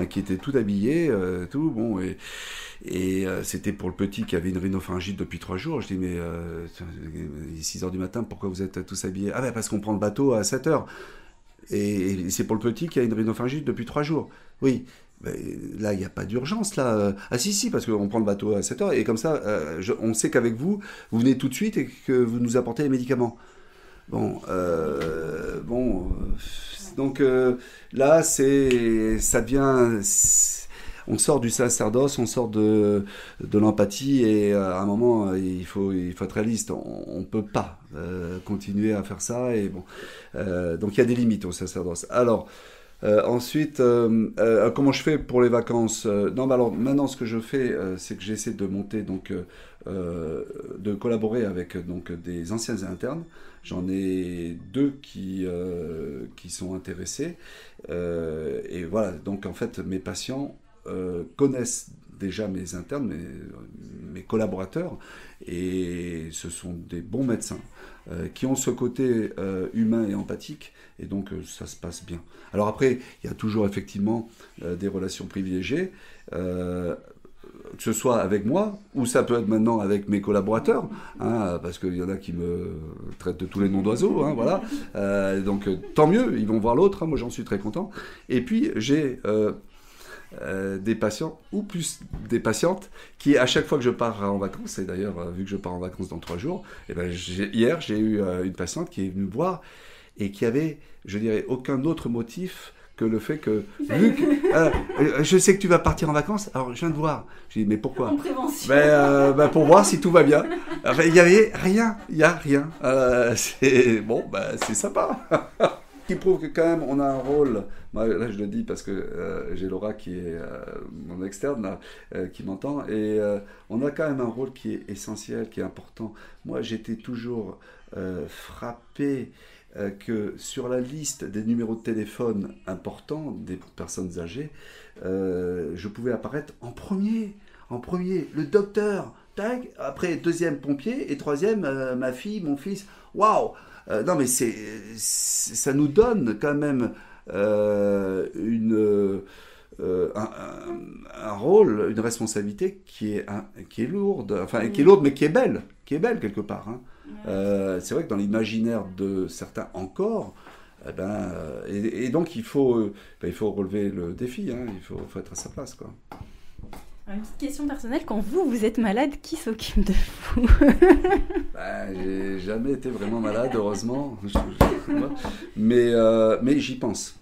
qui était toute habillée, tout bon, et c'était pour le petit qui avait une rhinopharyngite depuis 3 jours. Je dis mais 6h du matin, pourquoi vous êtes tous habillés? Ah ben parce qu'on prend le bateau à 7h. Et c'est pour le petit qui a une rhinopharyngite depuis 3 jours. Oui. Là, il n'y a pas d'urgence, là. Ah si, parce qu'on prend le bateau à 7h, et comme ça, on sait qu'avec vous venez tout de suite et que vous nous apportez les médicaments. Donc là, ça devient... On sort du sacerdoce, on sort de l'empathie, et à un moment, il faut être réaliste. On ne peut pas continuer à faire ça, et bon. Donc il y a des limites au sacerdoce. Alors... ensuite, comment je fais pour les vacances? Non, alors maintenant, ce que je fais, c'est que j'essaie de monter, donc, de collaborer avec donc des anciens internes. J'en ai 2 qui sont intéressés. Et voilà, donc en fait, mes patients connaissent déjà mes internes, mes collaborateurs, et ce sont des bons médecins qui ont ce côté humain et empathique, et donc ça se passe bien. Alors après, il y a toujours effectivement des relations privilégiées, que ce soit avec moi, ou ça peut être maintenant avec mes collaborateurs, hein, parce qu'il y en a qui me traitent de tous les noms d'oiseaux, hein, voilà. Donc tant mieux, ils vont voir l'autre, hein, moi j'en suis très content. Et puis j'ai... des patients ou plus des patientes qui, à chaque fois que je pars en vacances, et d'ailleurs vu que je pars en vacances dans 3 jours, et ben, hier j'ai eu une patiente qui est venue me voir et qui avait, je dirais, aucun autre motif que le fait que, vu que je sais que tu vas partir en vacances, alors je viens de voir. Je dis mais pourquoi? En prévention. Pour voir si tout va bien. Enfin, il y avait rien, il y a rien. C'est bon, c'est sympa. Qui prouve que quand même on a un rôle, là je le dis parce que j'ai Laura qui est mon externe là, qui m'entend, et on a quand même un rôle qui est essentiel, qui est important. Moi j'étais toujours frappé que sur la liste des numéros de téléphone importants des personnes âgées, je pouvais apparaître en premier, le docteur, tac, après 2e pompier, et 3e ma fille, mon fils. Waouh! Non mais ça nous donne quand même un rôle, une responsabilité qui est lourde, enfin qui est lourde mais qui est belle quelque part. Hein. C'est vrai que dans l'imaginaire de certains encore, et donc il faut relever le défi, hein, il faut être à sa place, quoi. Une petite question personnelle, quand vous êtes malade, qui s'occupe de vous? J'ai jamais été vraiment malade, heureusement, mais j'y pense.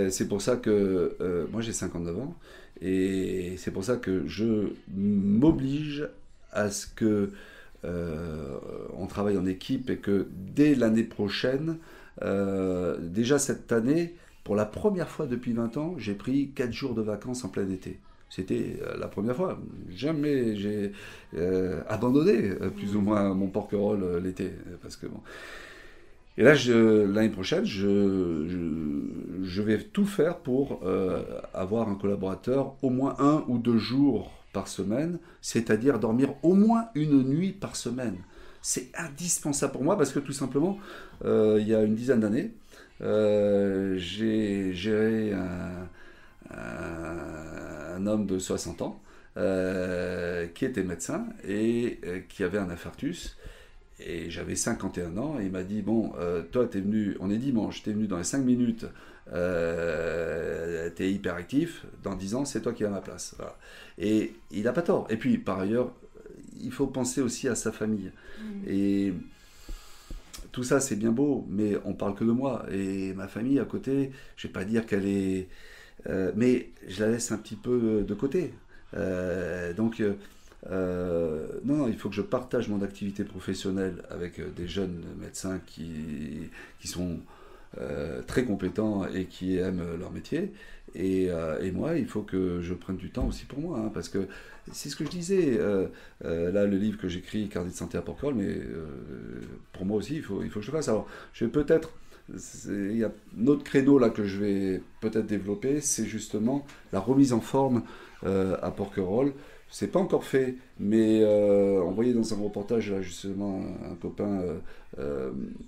C'est pour ça que moi j'ai 59 ans, et c'est pour ça que je m'oblige à ce que on travaille en équipe, et que dès l'année prochaine, déjà cette année, pour la première fois depuis 20 ans, j'ai pris 4 jours de vacances en plein été. C'était la première fois. Jamais j'ai abandonné plus ou moins mon porquerolles l'été. Parce que, bon. Et là, l'année prochaine, je vais tout faire pour avoir un collaborateur au moins 1 ou 2 jours par semaine, c'est-à-dire dormir au moins une nuit par semaine. C'est indispensable pour moi parce que tout simplement, il y a une dizaine d'années, j'ai géré un homme de 60 ans qui était médecin et qui avait un infarctus. Et j'avais 51 ans et il m'a dit, bon, toi t'es venu, on est dimanche, t'es venu dans les 5 minutes, t'es hyperactif, dans 10 ans c'est toi qui es à ma place. Voilà. Et il n'a pas tort. Et puis par ailleurs, il faut penser aussi à sa famille. Et tout ça c'est bien beau, mais on parle que de moi. Et ma famille à côté, je ne vais pas dire qu'elle est... mais je la laisse un petit peu de côté. Non, il faut que je partage mon activité professionnelle avec des jeunes médecins qui sont très compétents et qui aiment leur métier. Et moi, il faut que je prenne du temps aussi pour moi, hein, parce que c'est ce que je disais. Là, le livre que j'écris, Carnet de santé à Porquerolles, mais pour moi aussi, il faut que je le fasse. Alors, je vais peut-être... Il y a un autre créneau là que je vais peut-être développer, c'est justement la remise en forme à Porquerolles. C'est pas encore fait, mais on voyait dans un reportage là, justement un copain,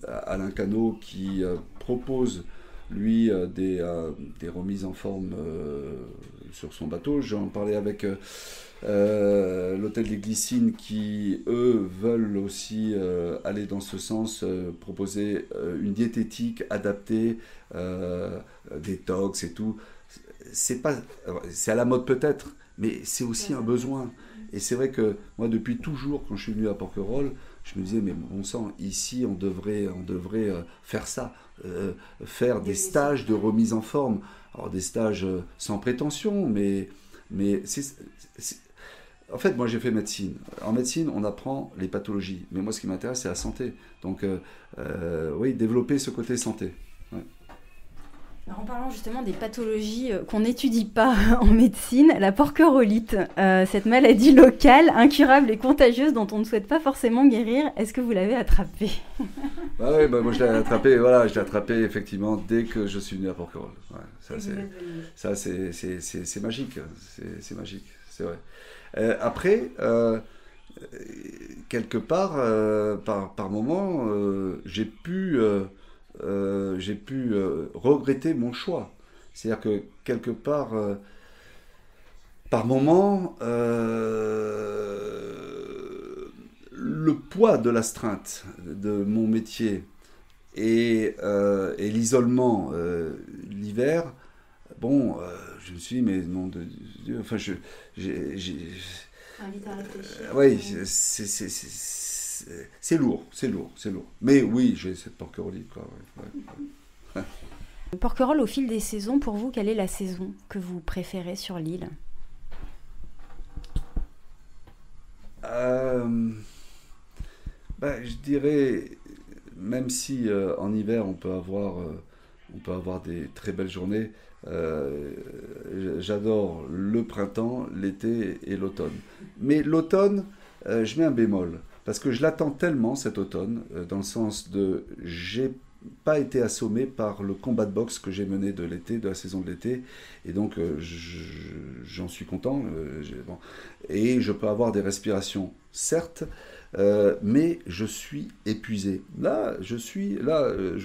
Alain Cano, qui propose lui des remises en forme sur son bateau. J'en parlais avec l'hôtel des Glycines qui, eux, veulent aussi aller dans ce sens, proposer une diététique adaptée, détox et tout. C'est à la mode peut-être, mais c'est aussi un besoin. Et c'est vrai que moi, depuis toujours, quand je suis venu à Porquerolles, je me disais, mais bon sang, ici, on devrait faire ça, faire des stages de remise en forme. Alors, des stages sans prétention, mais en fait, moi, j'ai fait médecine. En médecine, on apprend les pathologies. Mais moi, ce qui m'intéresse, c'est la santé. Donc, oui, développer ce côté santé. Ouais. Alors, en parlant justement des pathologies qu'on n'étudie pas en médecine, la porquerolite, cette maladie locale, incurable et contagieuse dont on ne souhaite pas forcément guérir, est-ce que vous l'avez attrapée ? Oui, moi je l'ai attrapé, je l'ai attrapé effectivement dès que je suis venu à Porquerolles. Ouais, c'est magique, c'est magique, c'est vrai. Après, quelque part, par moment, j'ai pu regretter mon choix. C'est-à-dire que quelque part, par moment, le poids de l'astreinte de mon métier et l'isolement l'hiver, bon, je me suis dit, mais non de Dieu, enfin, oui, c'est lourd. Mais oui, j'ai cette porquerolite, quoi. Ouais. Porquerolles, au fil des saisons, pour vous, quelle est la saison que vous préférez sur l'île ? Je dirais, même si en hiver on peut avoir des très belles journées, j'adore le printemps, l'été et l'automne. Mais l'automne, je mets un bémol. Parce que je l'attends tellement cet automne, dans le sens de j'ai pas été assommé par le combat de boxe que j'ai mené de l'été, de la saison de l'été, et donc j'en suis content. Bon. Et je peux avoir des respirations, certes, mais je suis épuisé. Là, je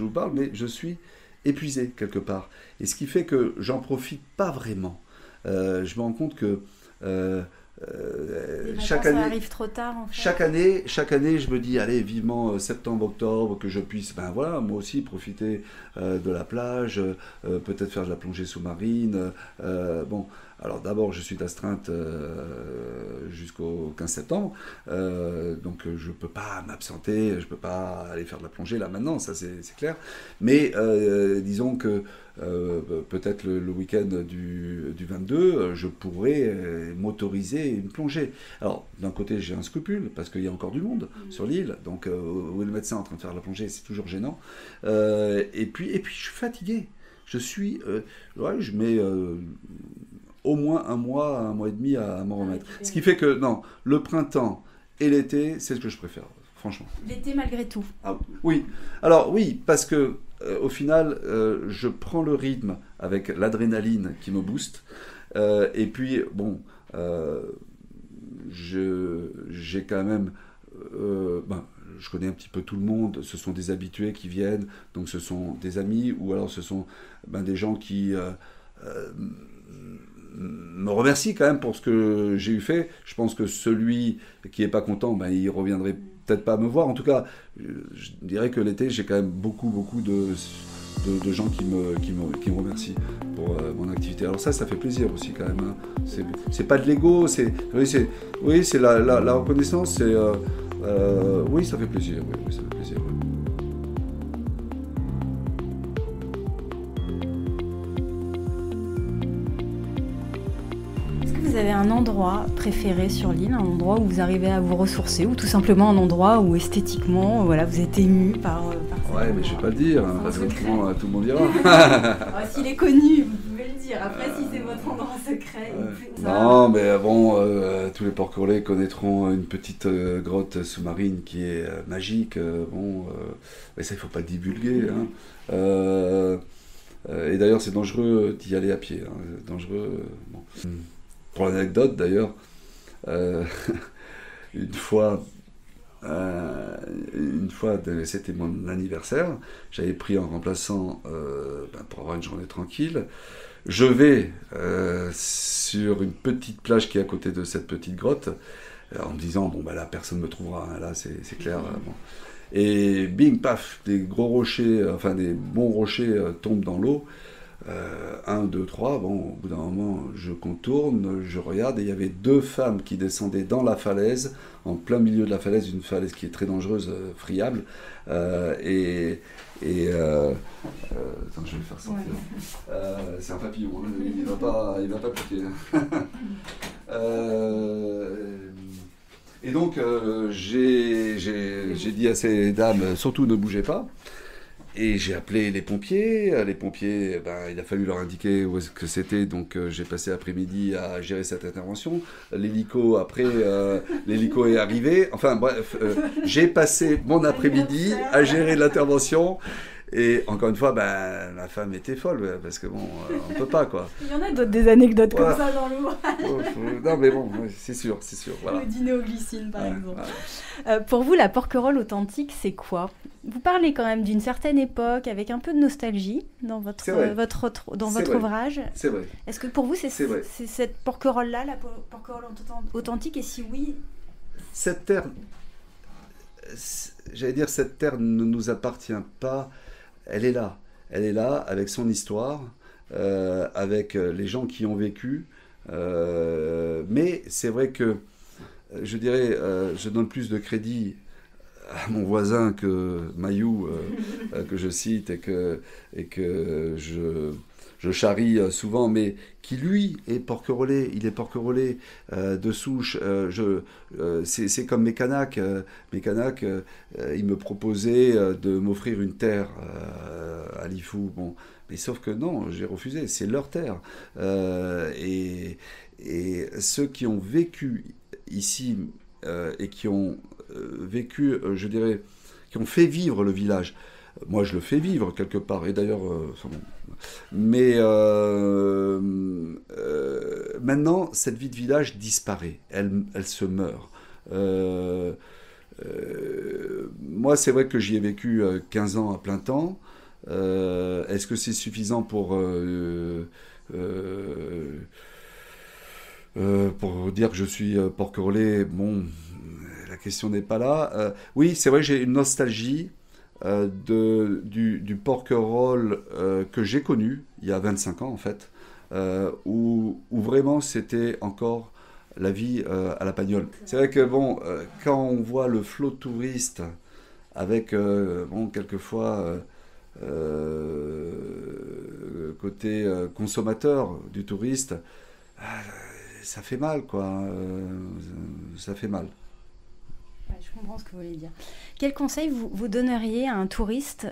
vous parle, mais je suis épuisé quelque part. Et ce qui fait que j'en profite pas vraiment. Je me rends compte que chaque année, ça arrive trop tard en fait. Chaque année, je me dis, allez, vivement septembre, octobre, que je puisse, moi aussi profiter de la plage, peut-être faire de la plongée sous-marine. Bon, alors d'abord, je suis d'astreinte jusqu'au 15 septembre, donc je peux pas m'absenter, je peux pas aller faire de la plongée là maintenant, ça c'est clair. Mais disons que peut-être le week-end du 22, je pourrais m'autoriser une plongée. Alors, d'un côté, j'ai un scrupule, parce qu'il y a encore du monde sur l'île, donc où est le médecin en train de faire la plongée, c'est toujours gênant. Et puis, je suis fatigué. Je mets au moins un mois et demi à m'en remettre. Ce qui fait que, non, le printemps et l'été, c'est ce que je préfère, franchement. L'été malgré tout. Oui, alors oui, parce que au final, je prends le rythme avec l'adrénaline qui me booste. Et puis, bon, j'ai quand même... je connais un petit peu tout le monde. Ce sont des habitués qui viennent. Donc, ce sont des amis ou alors ce sont des gens qui me remercie quand même pour ce que j'ai eu fait. Je pense que celui qui n'est pas content, ben, il reviendrait peut-être pas me voir. En tout cas, je dirais que l'été, j'ai quand même beaucoup de gens qui me remercient pour mon activité. Alors ça fait plaisir aussi quand même. Hein. C'est pas de l'ego, c'est la reconnaissance. Oui, ça fait plaisir. Oui, ça fait plaisir. Oui. Vous avez un endroit préféré sur l'île, un endroit où vous arrivez à vous ressourcer, ou tout simplement un endroit où esthétiquement, voilà, vous êtes ému par ouais, mais je ne vais pas le dire, hein, parce que tout le monde dira. S'il est connu, vous pouvez le dire. Après, si c'est votre endroit secret... Non, mais bon, tous les porquerolais connaîtront une petite grotte sous-marine qui est magique. Mais ça, il ne faut pas le divulguer. Hein. Et d'ailleurs, c'est dangereux d'y aller à pied. Hein. Dangereux... Bon. Pour l'anecdote d'ailleurs, une fois, c'était mon anniversaire, j'avais pris en remplaçant pour avoir une journée tranquille. Je vais sur une petite plage qui est à côté de cette petite grotte, en me disant bon là personne ne me trouvera, hein, là c'est clair. Bon. Et bing paf, des gros rochers, des bons rochers tombent dans l'eau. 1, 2, 3, bon, au bout d'un moment, je contourne, je regarde, et il y avait 2 femmes qui descendaient dans la falaise, en plein milieu de la falaise, une falaise qui est très dangereuse, friable, attends, je vais le faire sortir. Ouais. C'est un papillon, hein, il va pas piquer. Et donc, j'ai dit à ces dames, surtout ne bougez pas. Et j'ai appelé les pompiers. Les pompiers, il a fallu leur indiquer où est-ce que c'était. Donc j'ai passé l'après-midi à gérer cette intervention. L'hélico, après, l'hélico est arrivé. Enfin bref, j'ai passé mon après-midi à gérer l'intervention. Et encore une fois, la femme était folle, parce que bon, on peut pas, quoi. Il y en a d'autres, des anecdotes comme ça dans l'ouvrage. Non, mais bon, c'est sûr, voilà. Le dîner aux glycines, par exemple. Ouais. Pour vous, la porquerolle authentique, c'est quoi ? Vous parlez quand même d'une certaine époque, avec un peu de nostalgie dans votre ouvrage. C'est vrai. Est-ce que pour vous, c'est cette porquerolle-là, la porquerolle authentique ? Et si oui... Cette terre ne nous appartient pas. Elle est là avec son histoire, avec les gens qui ont vécu. Mais c'est vrai que, je dirais, je donne plus de crédit à mon voisin que Mayou, que je cite et que je charrie souvent, mais qui lui est porquerolais, il est porquerolais de souche. C'est comme mes Kanaks. Mes Kanaks, ils me proposaient de m'offrir une terre à Lifou. Bon, mais sauf que non, j'ai refusé. C'est leur terre. Et ceux qui ont vécu ici et qui ont vécu, je dirais, qui ont fait vivre le village. Moi, je le fais vivre quelque part. Et d'ailleurs, mais maintenant, cette vie de village disparaît. Elle se meurt. Moi, c'est vrai que j'y ai vécu 15 ans à plein temps. Est-ce que c'est suffisant pour dire que je suis porquerolais? Bon, la question n'est pas là. Oui, c'est vrai, j'ai une nostalgie du porquerolles que j'ai connu il y a 25 ans en fait, où vraiment c'était encore la vie à la Pagnole. C'est vrai que bon, quand on voit le flot de touristes avec quelquefois côté consommateur du touriste, ça fait mal quoi, ça fait mal. Je comprends ce que vous voulez dire. Quel conseil vous donneriez à un touriste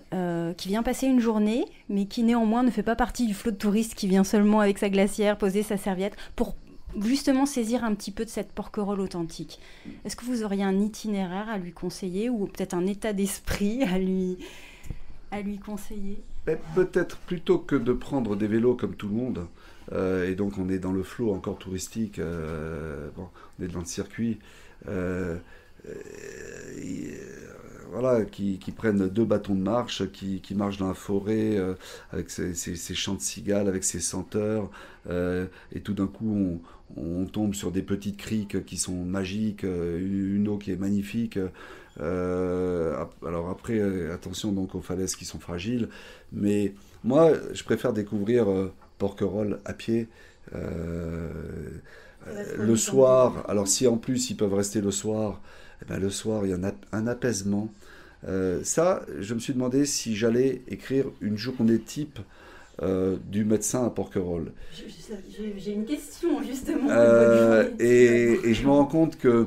qui vient passer une journée, mais qui néanmoins ne fait pas partie du flot de touristes, qui vient seulement avec sa glacière, poser sa serviette, pour justement saisir un petit peu de cette porquerolle authentique? Est-ce que vous auriez un itinéraire à lui conseiller, ou peut-être un état d'esprit à lui conseiller? Peut-être plutôt que de prendre des vélos comme tout le monde, et donc on est dans le flot encore touristique, on est dans le circuit, voilà, qui prennent 2 bâtons de marche, qui marchent dans la forêt avec ces chants de cigales, avec ces senteurs, et tout d'un coup on tombe sur des petites criques qui sont magiques, une eau qui est magnifique. Alors après, attention donc aux falaises qui sont fragiles, mais moi je préfère découvrir Porquerolles à pied. Le soir, alors si en plus ils peuvent rester le soir, eh ben le soir il y a un apaisement. Ça, je me suis demandé si j'allais écrire une journée type du médecin à Porquerolles. J'ai une question justement. Et je me rends compte que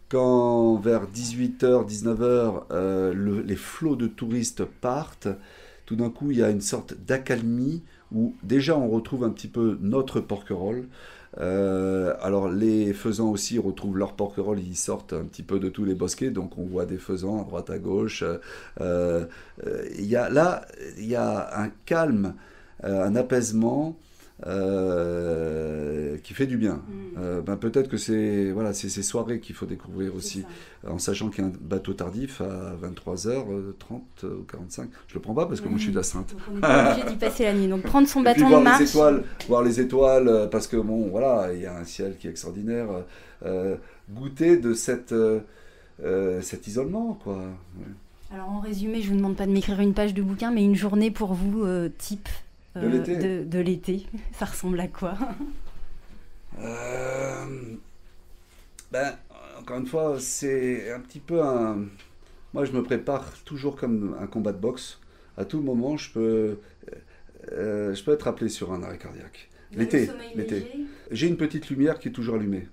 quand vers 18h, 19h, les flots de touristes partent, tout d'un coup il y a une sorte d'accalmie où déjà on retrouve un petit peu notre Porquerolles. Alors les faisans aussi retrouvent leur Porquerolles, ils sortent un petit peu de tous les bosquets, donc on voit des faisans à droite à gauche. Il y a un calme, un apaisement qui fait du bien. Peut-être que c'est ces soirées qu'il faut découvrir aussi, en sachant qu'il y a un bateau tardif à 23h30 ou 45. Je le prends pas parce que moi je suis de la Sainte. Donc on n'est pas obligé d'y passer la nuit. Donc prendre son bâton de marche. Voir les étoiles, parce que bon, voilà, il y a un ciel qui est extraordinaire. Goûter de cet isolement, quoi. Ouais. Alors en résumé, je vous demande pas de m'écrire une page de bouquin, mais une journée pour vous type. De l'été, ça ressemble à quoi? Encore une fois, c'est un petit peu moi, je me prépare toujours comme un combat de boxe. À tout moment, je peux être appelé sur un arrêt cardiaque. L'été. J'ai une petite lumière qui est toujours allumée.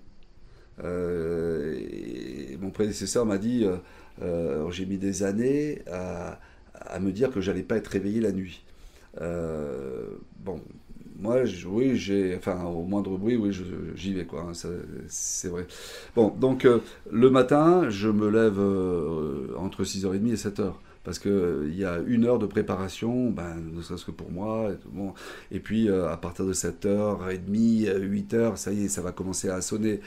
Et mon prédécesseur m'a dit, j'ai mis des années à me dire que j'allais pas être réveillé la nuit. Moi, au moindre bruit, oui, j'y vais, quoi. C'est vrai. Bon, donc le matin, je me lève entre 6h30 et 7h. Parce qu'il y a 1 heure de préparation, ne serait-ce que pour moi. Et puis, à partir de 7h30, 8h, ça y est, ça va commencer à sonner.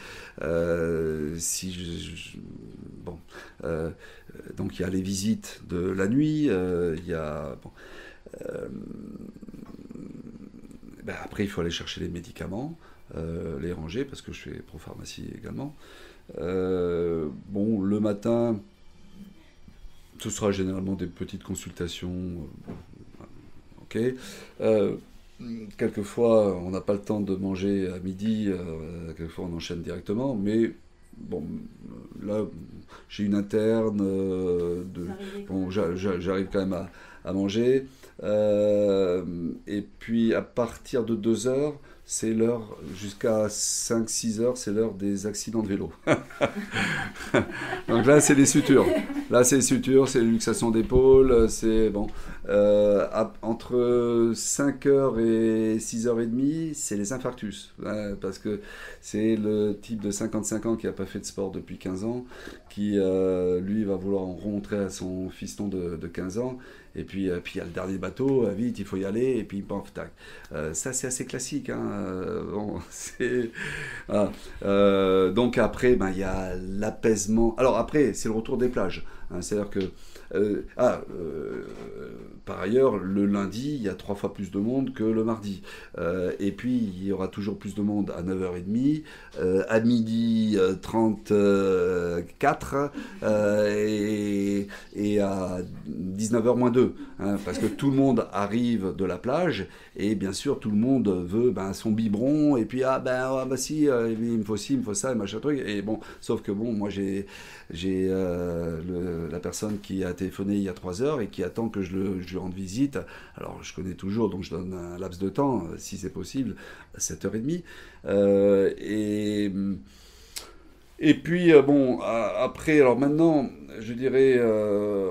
Donc, il y a les visites de la nuit, il y a... après, il faut aller chercher les médicaments, les ranger, parce que je fais pro-pharmacie également. Le matin, ce sera généralement des petites consultations. Ok. Quelquefois, on n'a pas le temps de manger à midi, quelquefois on enchaîne directement, mais bon, là, j'ai une interne, j'arrive quand même à manger. Et puis à partir de 2h, c'est l'heure, jusqu'à 5-6h, c'est l'heure des accidents de vélo. Donc là, c'est les sutures. Là, c'est les sutures, c'est les luxations d'épaule, c'est bon. Entre 5h et 6h30, c'est les infarctus. Parce que c'est le type de 55 ans qui n'a pas fait de sport depuis 15 ans, qui, lui, va vouloir en remontrer à son fiston de 15 ans. Et puis il y a le dernier bateau, vite, il faut y aller, et puis paf, tac. Ça, c'est assez classique. Donc après, il y a l'apaisement. Alors après, c'est le retour des plages. C'est-à-dire que, par ailleurs, le lundi, il y a 3 fois plus de monde que le mardi. Et puis, il y aura toujours plus de monde à 9h30, à midi 34, et à 19h moins 2. Parce que tout le monde arrive de la plage, et bien sûr, tout le monde veut son biberon, et puis, si, il me faut ci, il me faut ça, et machin truc. Et bon, sauf que bon, moi, j'ai la personne qui a téléphoné il y a 3 heures et qui attend que je lui rende visite. Alors je connais toujours, donc je donne un laps de temps, si c'est possible, à 7h30. Et puis après, alors maintenant, je dirais,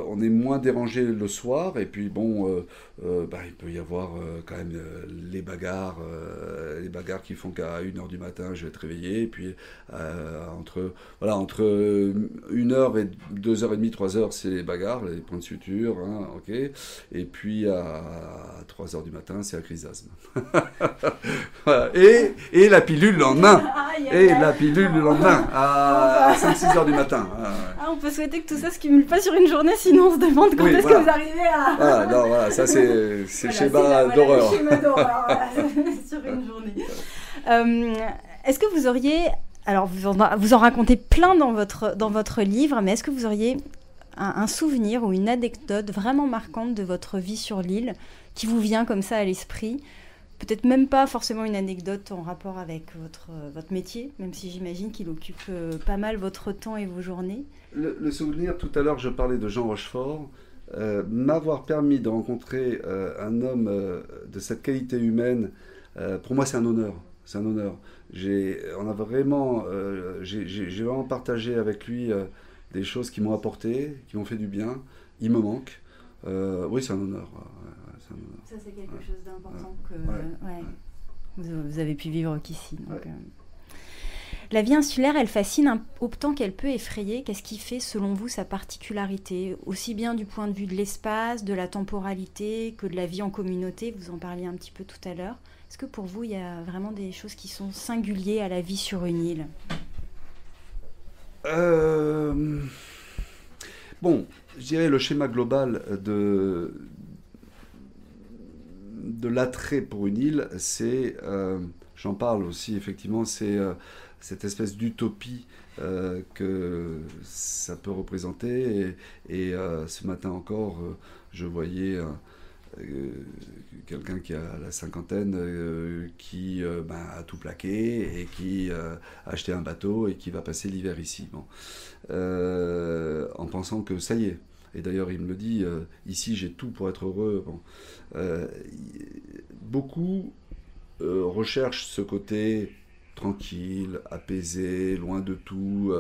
on est moins dérangé le soir, et puis bon, il peut y avoir quand même les bagarres qui font qu'à 1h du matin, je vais être réveillé, et puis entre 1h et 2h30, 3h, c'est les bagarres, les points de suture, ok, et puis à 3h du matin, c'est la crise d'asthme. Voilà. Et la pilule le lendemain, à 5-6 heures du matin. On peut souhaiter que tout ça se cumule pas sur une journée, sinon on se demande quand est-ce que vous arrivez à... Voilà, ça c'est schéma d'horreur. Le schéma d'horreur, sur une journée. Est-ce que vous auriez... Alors, vous en racontez plein dans votre livre, mais est-ce que vous auriez un souvenir ou une anecdote vraiment marquante de votre vie sur l'île qui vous vient comme ça à l'esprit ? Peut-être même pas forcément une anecdote en rapport avec votre métier, même si j'imagine qu'il occupe pas mal votre temps et vos journées. Le souvenir, tout à l'heure, je parlais de Jean Rochefort. M'avoir permis de rencontrer un homme de cette qualité humaine, pour moi, c'est un honneur. C'est un honneur. J'ai vraiment partagé avec lui des choses qui m'ont apporté, qui m'ont fait du bien. Il me manque. Oui, c'est un honneur. Ça, c'est quelque chose d'important que vous avez pu vivre qu'ici. Donc, La vie insulaire, elle fascine autant qu'elle peut effrayer. Qu'est-ce qui fait, selon vous, sa particularité, aussi bien du point de vue de l'espace, de la temporalité, que de la vie en communauté? Vous en parliez un petit peu tout à l'heure. Est-ce que pour vous, il y a vraiment des choses qui sont singulières à la vie sur une île? Bon, je dirais le schéma global de l'attrait pour une île, c'est, j'en parle aussi effectivement, c'est cette espèce d'utopie que ça peut représenter. Et ce matin encore, je voyais quelqu'un qui a la cinquantaine qui a tout plaqué et qui a acheté un bateau et qui va passer l'hiver ici. Bon. En pensant que ça y est. Et d'ailleurs, il me le dit, ici j'ai tout pour être heureux. Bon. Beaucoup recherchent ce côté tranquille, apaisé, loin de tout.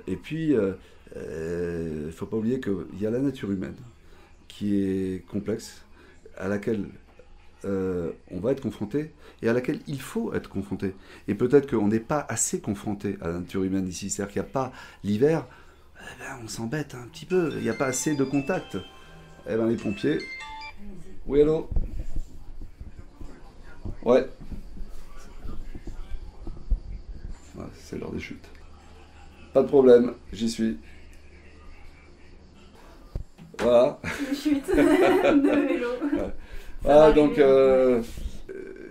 Et puis, il ne faut pas oublier qu'il y a la nature humaine qui est complexe, à laquelle on va être confronté et à laquelle il faut être confronté. Et peut-être qu'on n'est pas assez confronté à la nature humaine ici. C'est-à-dire qu'il n'y a pas l'hiver, on s'embête un petit peu, il n'y a pas assez de contact. Les pompiers... Oui, allô? Ouais. C'est l'heure des chutes. Pas de problème, j'y suis. Voilà. Une chute de vélo. Ouais. Donc,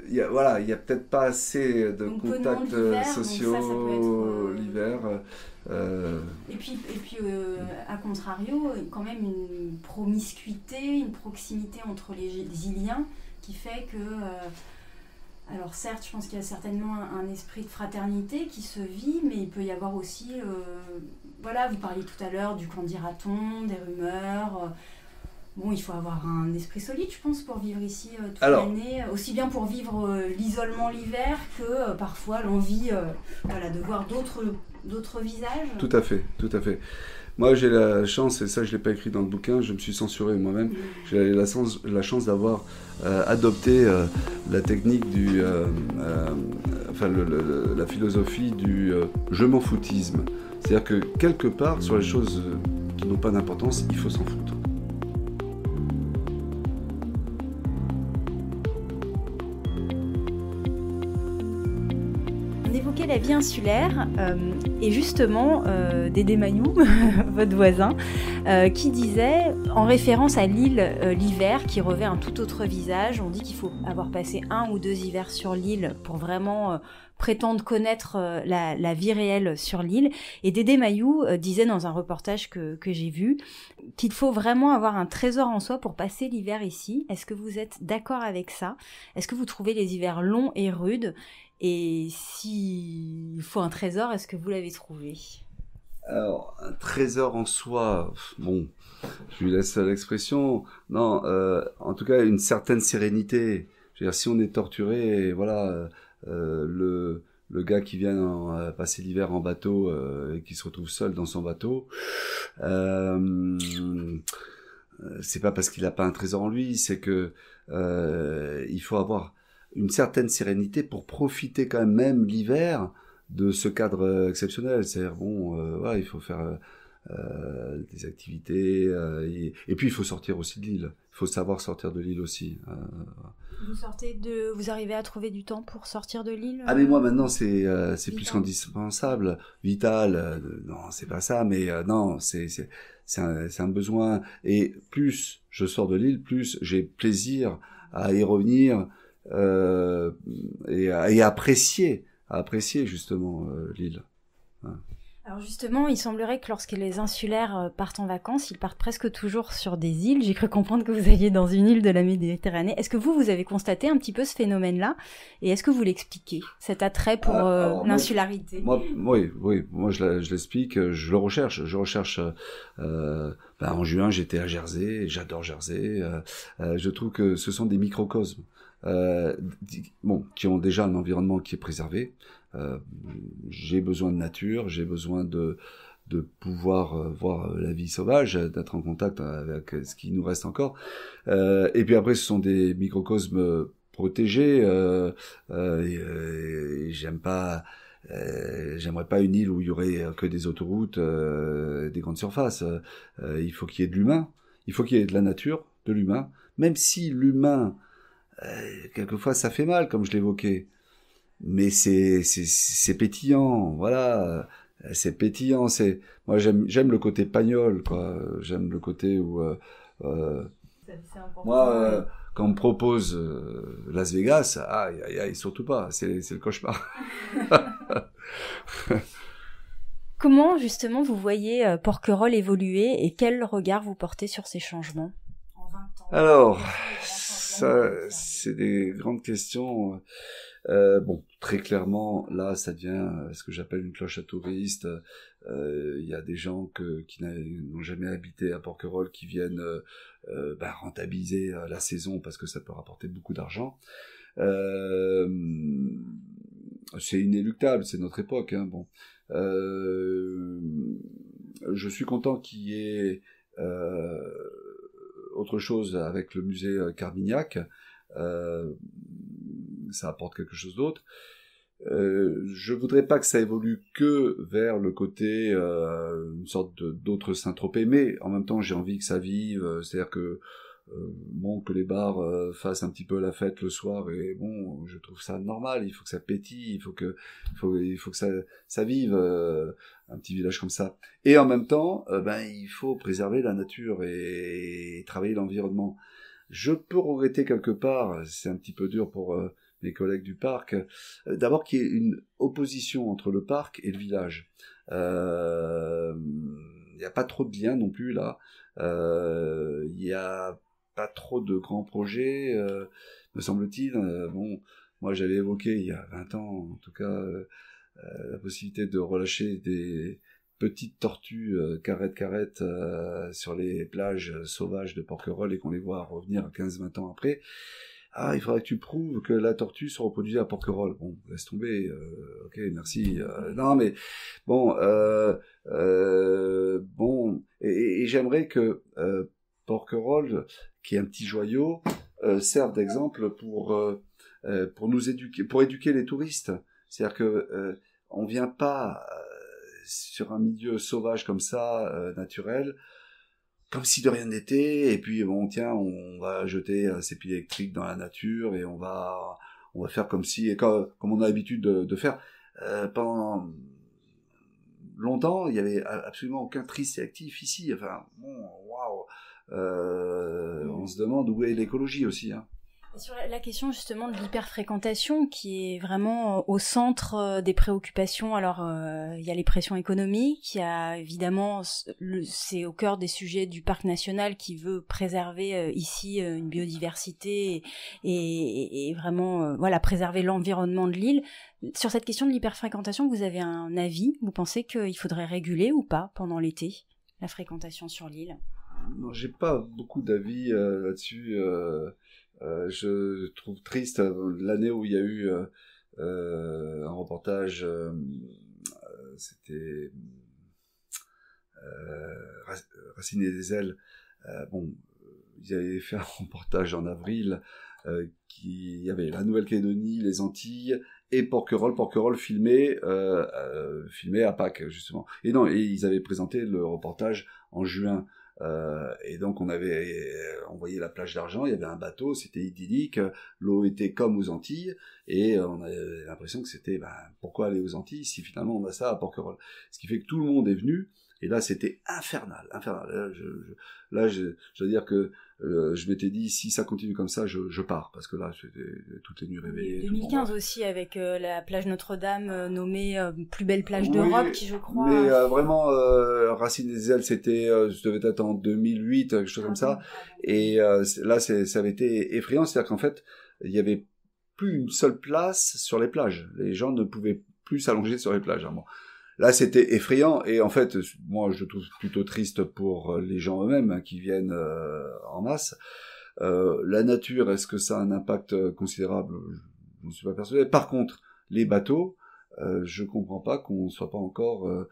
il y a peut-être pas assez de contacts sociaux l'hiver. Et puis à contrario, quand même une promiscuité, une proximité entre les Iliens qui fait que... alors certes, je pense qu'il y a certainement un esprit de fraternité qui se vit, mais il peut y avoir aussi... vous parliez tout à l'heure du qu'en dira-t-on, des rumeurs... Bon, il faut avoir un esprit solide, je pense, pour vivre ici toute l'année. Aussi bien pour vivre l'isolement l'hiver que parfois l'envie de voir d'autres visages. Tout à fait, tout à fait. Moi, j'ai la chance, et ça je ne l'ai pas écrit dans le bouquin, je me suis censuré moi-même, j'ai la chance d'avoir adopté la technique la philosophie du je m'en foutisme. C'est-à-dire que quelque part, sur les choses qui n'ont pas d'importance, il faut s'en foutre. La vie insulaire et justement Dédé Mayou, votre voisin, qui disait, en référence à l'île l'hiver qui revêt un tout autre visage, on dit qu'il faut avoir passé 1 ou 2 hivers sur l'île pour vraiment prétendre connaître la vie réelle sur l'île. Et Dédé Mayou disait dans un reportage que j'ai vu qu'il faut vraiment avoir un trésor en soi pour passer l'hiver ici. Est-ce que vous êtes d'accord avec ça? Est-ce que vous trouvez les hivers longs et rudes? Et s'il faut un trésor, est-ce que vous l'avez trouvé? Alors, un trésor en soi, bon, je lui laisse l'expression. Non, en tout cas, une certaine sérénité. Je veux dire, si on est torturé, voilà, le gars qui vient passer l'hiver en bateau et qui se retrouve seul dans son bateau, c'est pas parce qu'il n'a pas un trésor en lui, c'est que il faut avoir une certaine sérénité pour profiter quand même l'hiver de ce cadre exceptionnel. C'est-à-dire, il faut faire des activités. Et puis il faut sortir aussi de l'île. Il faut savoir sortir de l'île aussi. Vous arrivez à trouver du temps pour sortir de l'île? Ah mais moi maintenant c'est plus qu'indispensable. Vital, non c'est pas ça, mais non c'est un besoin. Et plus je sors de l'île, plus j'ai plaisir à y revenir et à apprécier justement l'île. Hein. Alors justement, il semblerait que lorsque les insulaires partent en vacances, ils partent presque toujours sur des îles. J'ai cru comprendre que vous alliez dans une île de la Méditerranée. Est-ce que vous avez constaté un petit peu ce phénomène-là? Et est-ce que vous l'expliquez, cet attrait pour l'insularité? Oui. Moi, je l'explique. Je le recherche. En juin, j'étais à Jersey. J'adore Jersey. Je trouve que ce sont des microcosmes. Qui ont déjà un environnement qui est préservé. J'ai besoin de nature, j'ai besoin de pouvoir voir la vie sauvage, d'être en contact avec ce qui nous reste encore. Et puis après, ce sont des microcosmes protégés. J'aimerais pas une île où il y aurait que des autoroutes, des grandes surfaces. Il faut qu'il y ait de l'humain, il faut qu'il y ait de la nature, de l'humain, même si l'humain quelquefois ça fait mal, comme je l'évoquais, mais c'est pétillant, voilà, c'est pétillant. Moi j'aime le côté pagnol, quoi. J'aime le côté où moi quand on me propose Las Vegas, aïe, surtout pas, c'est le cauchemar. Comment justement vous voyez Porquerolles évoluer et quel regard vous portez sur ces changements en 20 ans? Alors, ça, c'est des grandes questions. Très clairement, là, ça devient ce que j'appelle une cloche à touristes. Il y a des gens qui n'ont jamais habité à Porquerolles qui viennent rentabiliser la saison parce que ça peut rapporter beaucoup d'argent. C'est inéluctable, c'est notre époque. Hein, je suis content qu'il y ait autre chose avec le musée Carmignac. Ça apporte quelque chose d'autre. Je voudrais pas que ça évolue que vers le côté une sorte d'autre Saint-Tropez, mais en même temps j'ai envie que ça vive, c'est-à-dire que que les bars fassent un petit peu la fête le soir, et je trouve ça normal. Il faut que ça pétille, il faut que ça vive, un petit village comme ça. Et en même temps, il faut préserver la nature et travailler l'environnement. Je peux regretter quelque part, c'est un petit peu dur pour mes collègues du parc, d'abord qu'il y ait une opposition entre le parc et le village. Il n'y a pas trop de liens non plus là. Il y a pas trop de grands projets, me semble-t-il. Moi j'avais évoqué il y a 20 ans, en tout cas, la possibilité de relâcher des petites tortues carrette sur les plages sauvages de Porquerolles et qu'on les voit revenir 15-20 ans après. Il faudrait que tu prouves que la tortue se reproduisait à Porquerolles. Bon, laisse tomber, ok, merci. Non, mais et j'aimerais que Porquerolles, qui est un petit joyau, serve d'exemple pour nous éduquer, pour éduquer les touristes. C'est-à-dire que on vient pas sur un milieu sauvage comme ça, naturel, comme si de rien n'était, et puis on va jeter ses piles électriques dans la nature et on va faire comme on a l'habitude de faire. Pendant longtemps, il y avait absolument aucun tri sélectif ici. Enfin, waouh. On se demande où est l'écologie aussi, hein. Sur la question justement de l'hyperfréquentation qui est vraiment au centre des préoccupations, alors il y a les pressions économiques, il y a évidemment, c'est au cœur des sujets du parc national qui veut préserver ici une biodiversité et vraiment préserver l'environnement de l'île. Sur cette question de l'hyperfréquentation, vous avez un avis? Vous pensez qu'il faudrait réguler ou pas pendant l'été la fréquentation sur l'île? Non, j'ai pas beaucoup d'avis là-dessus. Je trouve triste l'année où il y a eu un reportage, c'était Racine et des ailes. Ils avaient fait un reportage en avril il y avait la Nouvelle-Calédonie, les Antilles et Porquerolles filmé à Pâques justement. Et ils avaient présenté le reportage en juin. Et donc on voyait la plage d'Argent, il y avait un bateau, c'était idyllique, l'eau était comme aux Antilles, et on avait l'impression que c'était pourquoi aller aux Antilles si finalement on a ça à Porquerolles. Ce qui fait que tout le monde est venu, et là c'était infernal. Là, je dois dire que je m'étais dit si ça continue comme ça, je pars, parce que là toutes les nuits réveillées. 2015 aussi avec la plage Notre-Dame nommée plus belle plage d'Europe, qui je crois. Mais vraiment Racine des Ailes, c'était ça devait être en 2008, quelque chose comme ça. Et là ça avait été effrayant, c'est-à-dire qu'en fait il y avait plus une seule place sur les plages. Les gens ne pouvaient plus s'allonger sur les plages. Bon. Là, c'était effrayant, et en fait, moi, je trouve plutôt triste pour les gens eux-mêmes qui viennent en masse. La nature, est-ce que ça a un impact considérable? Je ne suis pas persuadé. Par contre, les bateaux, je comprends pas qu'on soit pas encore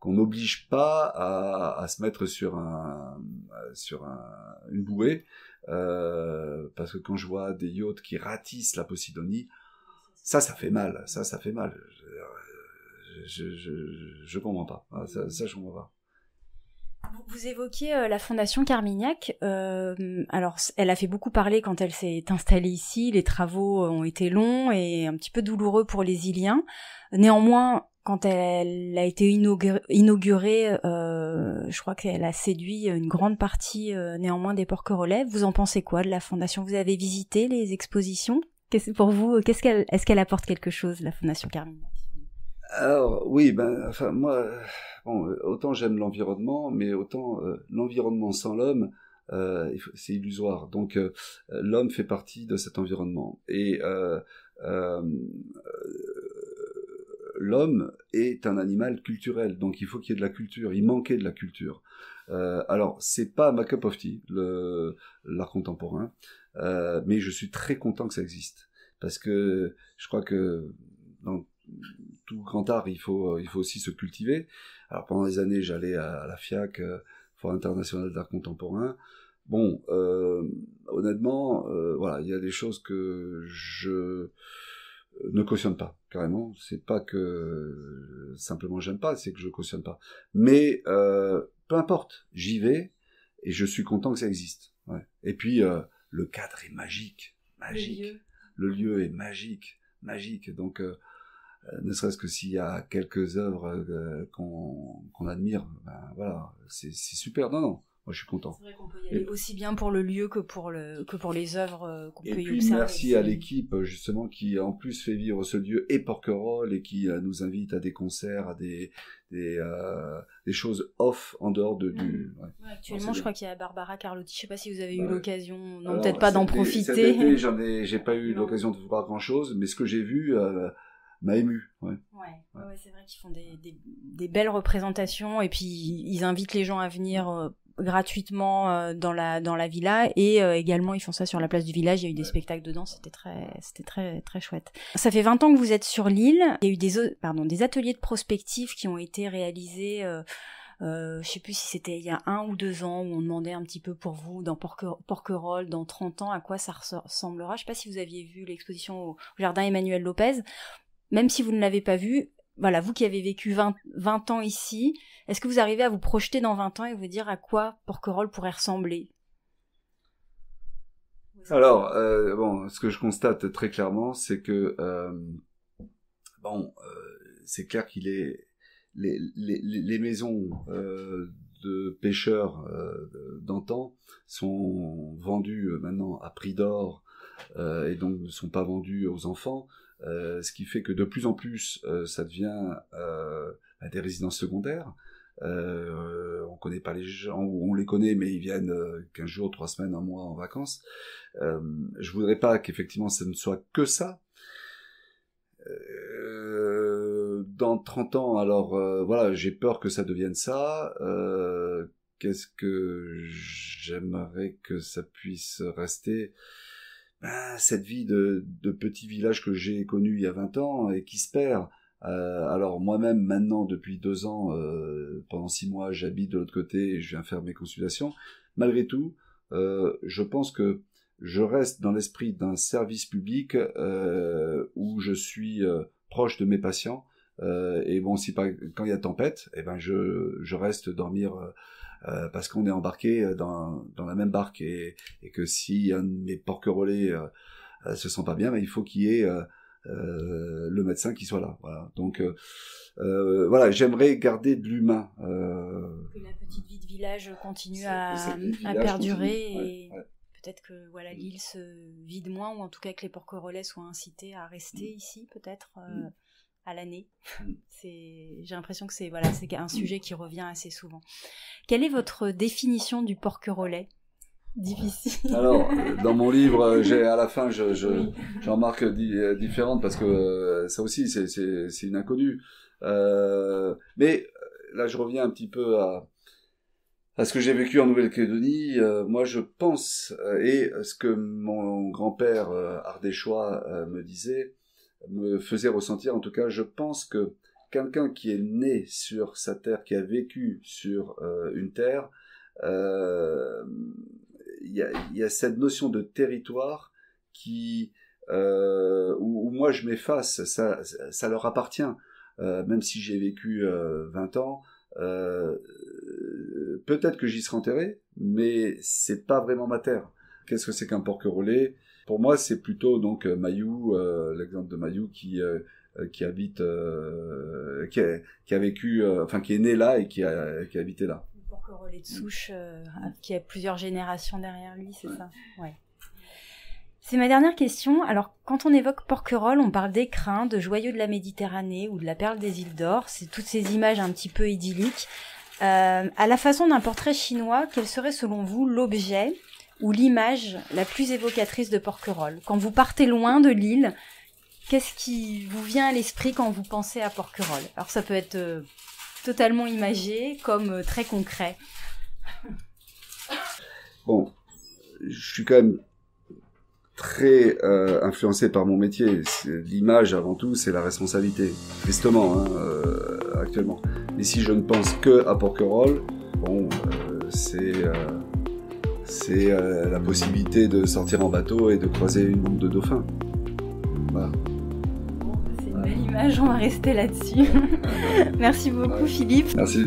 qu'on n'oblige pas à se mettre sur une bouée, parce que quand je vois des yachts qui ratissent la Posidonie, ça fait mal. Je comprends pas. Ça, je comprends pas. Vous évoquiez la Fondation Carmignac. Alors, elle a fait beaucoup parler quand elle s'est installée ici. Les travaux ont été longs et un petit peu douloureux pour les Iliens. Néanmoins, quand elle a été inaugurée, je crois qu'elle a séduit une grande partie néanmoins des Porquerolais. Vous en pensez quoi de la Fondation? Vous avez visité les expositions? Pour vous, est-ce qu'elle apporte quelque chose, la Fondation Carmignac? Alors oui, moi, autant j'aime l'environnement, mais autant l'environnement sans l'homme, c'est illusoire. Donc l'homme fait partie de cet environnement, et l'homme est un animal culturel, donc il faut qu'il y ait de la culture. Il manquait de la culture. Alors c'est pas ma cup of tea, l'art contemporain. Mais je suis très content que ça existe, parce que je crois que dans tout grand art, il faut aussi se cultiver. Alors pendant des années, j'allais à la FIAC, Foire internationale d'art contemporain. Bon, honnêtement, voilà, il y a des choses que je ne cautionne pas, carrément. C'est pas que simplement j'aime pas, c'est que je cautionne pas. Mais peu importe, j'y vais et je suis content que ça existe. Ouais. Et puis le cadre est magique. Le lieu est magique. Donc, ne serait-ce que s'il y a quelques œuvres qu'on admire, voilà, c'est super. Non, moi je suis content. C'est vrai qu'on peut y aller aussi bien pour le lieu que pour les œuvres qu'on peut y observer. Et puis merci à l'équipe justement qui en plus fait vivre ce lieu et Porquerolles, et qui nous invite à des concerts, à des choses off en dehors du. Ouais. Actuellement, je crois qu'il y a Barbara Carlotti. Je sais pas si vous avez eu l'occasion, peut-être pas d'en profiter. Cet été, j'ai pas eu l'occasion de voir grand-chose, mais ce que j'ai vu m'a ému. Ouais, c'est vrai qu'ils font des belles représentations, et puis ils invitent les gens à venir gratuitement dans la villa, et également ils font ça sur la place du village. Il y a eu des spectacles dedans, c'était très très chouette. Ça fait 20 ans que vous êtes sur l'île. Il y a eu des ateliers de prospective qui ont été réalisés, je sais plus si c'était il y a 1 ou 2 ans, où on demandait un petit peu pour vous, dans Porquerolles, dans 30 ans, à quoi ça ressemblera. Je sais pas si vous aviez vu l'exposition au Jardin Emmanuel Lopez. Même si vous ne l'avez pas vu, voilà, vous qui avez vécu 20 ans ici, est-ce que vous arrivez à vous projeter dans 20 ans et vous dire à quoi Porquerolles pourrait ressembler? Alors, ce que je constate très clairement, c'est que, c'est clair qu'il est les maisons de pêcheurs d'antan sont vendues maintenant à prix d'or, et donc ne sont pas vendues aux enfants. Ce qui fait que de plus en plus, ça devient des résidences secondaires. On connaît pas les gens, ou on les connaît, mais ils viennent 15 jours, 3 semaines, 1 mois en vacances. Je voudrais pas qu'effectivement ça ne soit que ça. Dans 30 ans, alors voilà, j'ai peur que ça devienne ça. Qu'est-ce que j'aimerais que ça puisse rester? Cette vie de petit village que j'ai connu il y a 20 ans et qui se perd. Alors moi-même maintenant depuis 2 ans, pendant 6 mois j'habite de l'autre côté et je viens faire mes consultations. Malgré tout, je pense que je reste dans l'esprit d'un service public où je suis proche de mes patients. Et bon, quand il y a tempête, je reste dormir parce qu'on est embarqué dans la même barque et que si un de mes porquerolles se sent pas bien, il faut qu'il y ait le médecin qui soit là. Voilà. Donc voilà, j'aimerais garder de l'humain. Que la petite vie de village continue à perdurer et peut-être que l'île se vide moins, ou en tout cas que les porquerolles soient incités à rester ici, peut-être à l'année. J'ai l'impression que c'est un sujet qui revient assez souvent. Quelle est votre définition du porquerolles ? Difficile. Alors, dans mon livre, à la fin, j'en marque différentes parce que ça aussi, c'est une inconnue. Mais là, je reviens un petit peu à ce que j'ai vécu en Nouvelle-Calédonie. Moi, je pense, et ce que mon grand-père ardéchois me faisait ressentir, en tout cas, je pense que quelqu'un qui est né sur sa terre, qui a vécu sur une terre, il y a cette notion de territoire où moi je m'efface, ça leur appartient, même si j'ai vécu 20 ans, peut-être que j'y serai enterré, mais c'est pas vraiment ma terre. Qu'est-ce que c'est qu'un porquerolles ? Pour moi, c'est plutôt donc Mayou, l'exemple de Mayou qui habite, qui a vécu, qui est né là et qui a habité là. Le porquerolles de souche, qui a plusieurs générations derrière lui, c'est ça. Ouais. C'est ma dernière question. Alors, quand on évoque porquerolles, on parle d'écrins, de joyaux de la Méditerranée ou de la perle des îles d'Or. C'est toutes ces images un petit peu idylliques. À la façon d'un portrait chinois, quel serait selon vous l'objet ou l'image la plus évocatrice de porquerolles ? Quand vous partez loin de l'île, qu'est-ce qui vous vient à l'esprit quand vous pensez à porquerolles ? Alors ça peut être totalement imagé comme très concret. Bon, je suis quand même très influencé par mon métier. L'image avant tout, c'est la responsabilité, tristement, actuellement. Et si je ne pense que à porquerolles, c'est la possibilité de sortir en bateau et de croiser une bande de dauphins. Voilà. C'est une belle image, on va rester là-dessus. Merci beaucoup Philippe. Merci.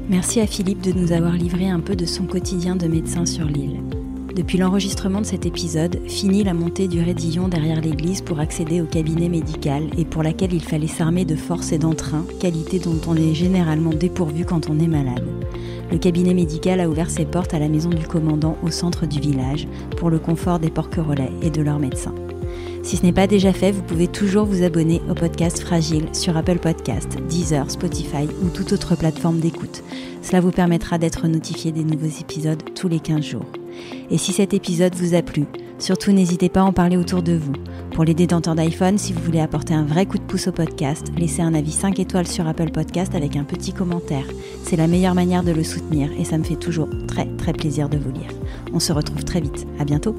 Merci à Philippe de nous avoir livré un peu de son quotidien de médecin sur l'île. Depuis l'enregistrement de cet épisode, fini la montée du Raidillon derrière l'église pour accéder au cabinet médical et pour laquelle il fallait s'armer de force et d'entrain, qualité dont on est généralement dépourvu quand on est malade. Le cabinet médical a ouvert ses portes à la maison du commandant au centre du village pour le confort des porquerolles et de leurs médecins. Si ce n'est pas déjà fait, vous pouvez toujours vous abonner au podcast Fragile sur Apple Podcasts, Deezer, Spotify ou toute autre plateforme d'écoute. Cela vous permettra d'être notifié des nouveaux épisodes tous les 15 jours. Et si cet épisode vous a plu, surtout n'hésitez pas à en parler autour de vous. Pour les détenteurs d'iPhone, si vous voulez apporter un vrai coup de pouce au podcast, laissez un avis 5 étoiles sur Apple Podcast avec un petit commentaire. C'est la meilleure manière de le soutenir et ça me fait toujours très très plaisir de vous lire. On se retrouve très vite. À bientôt.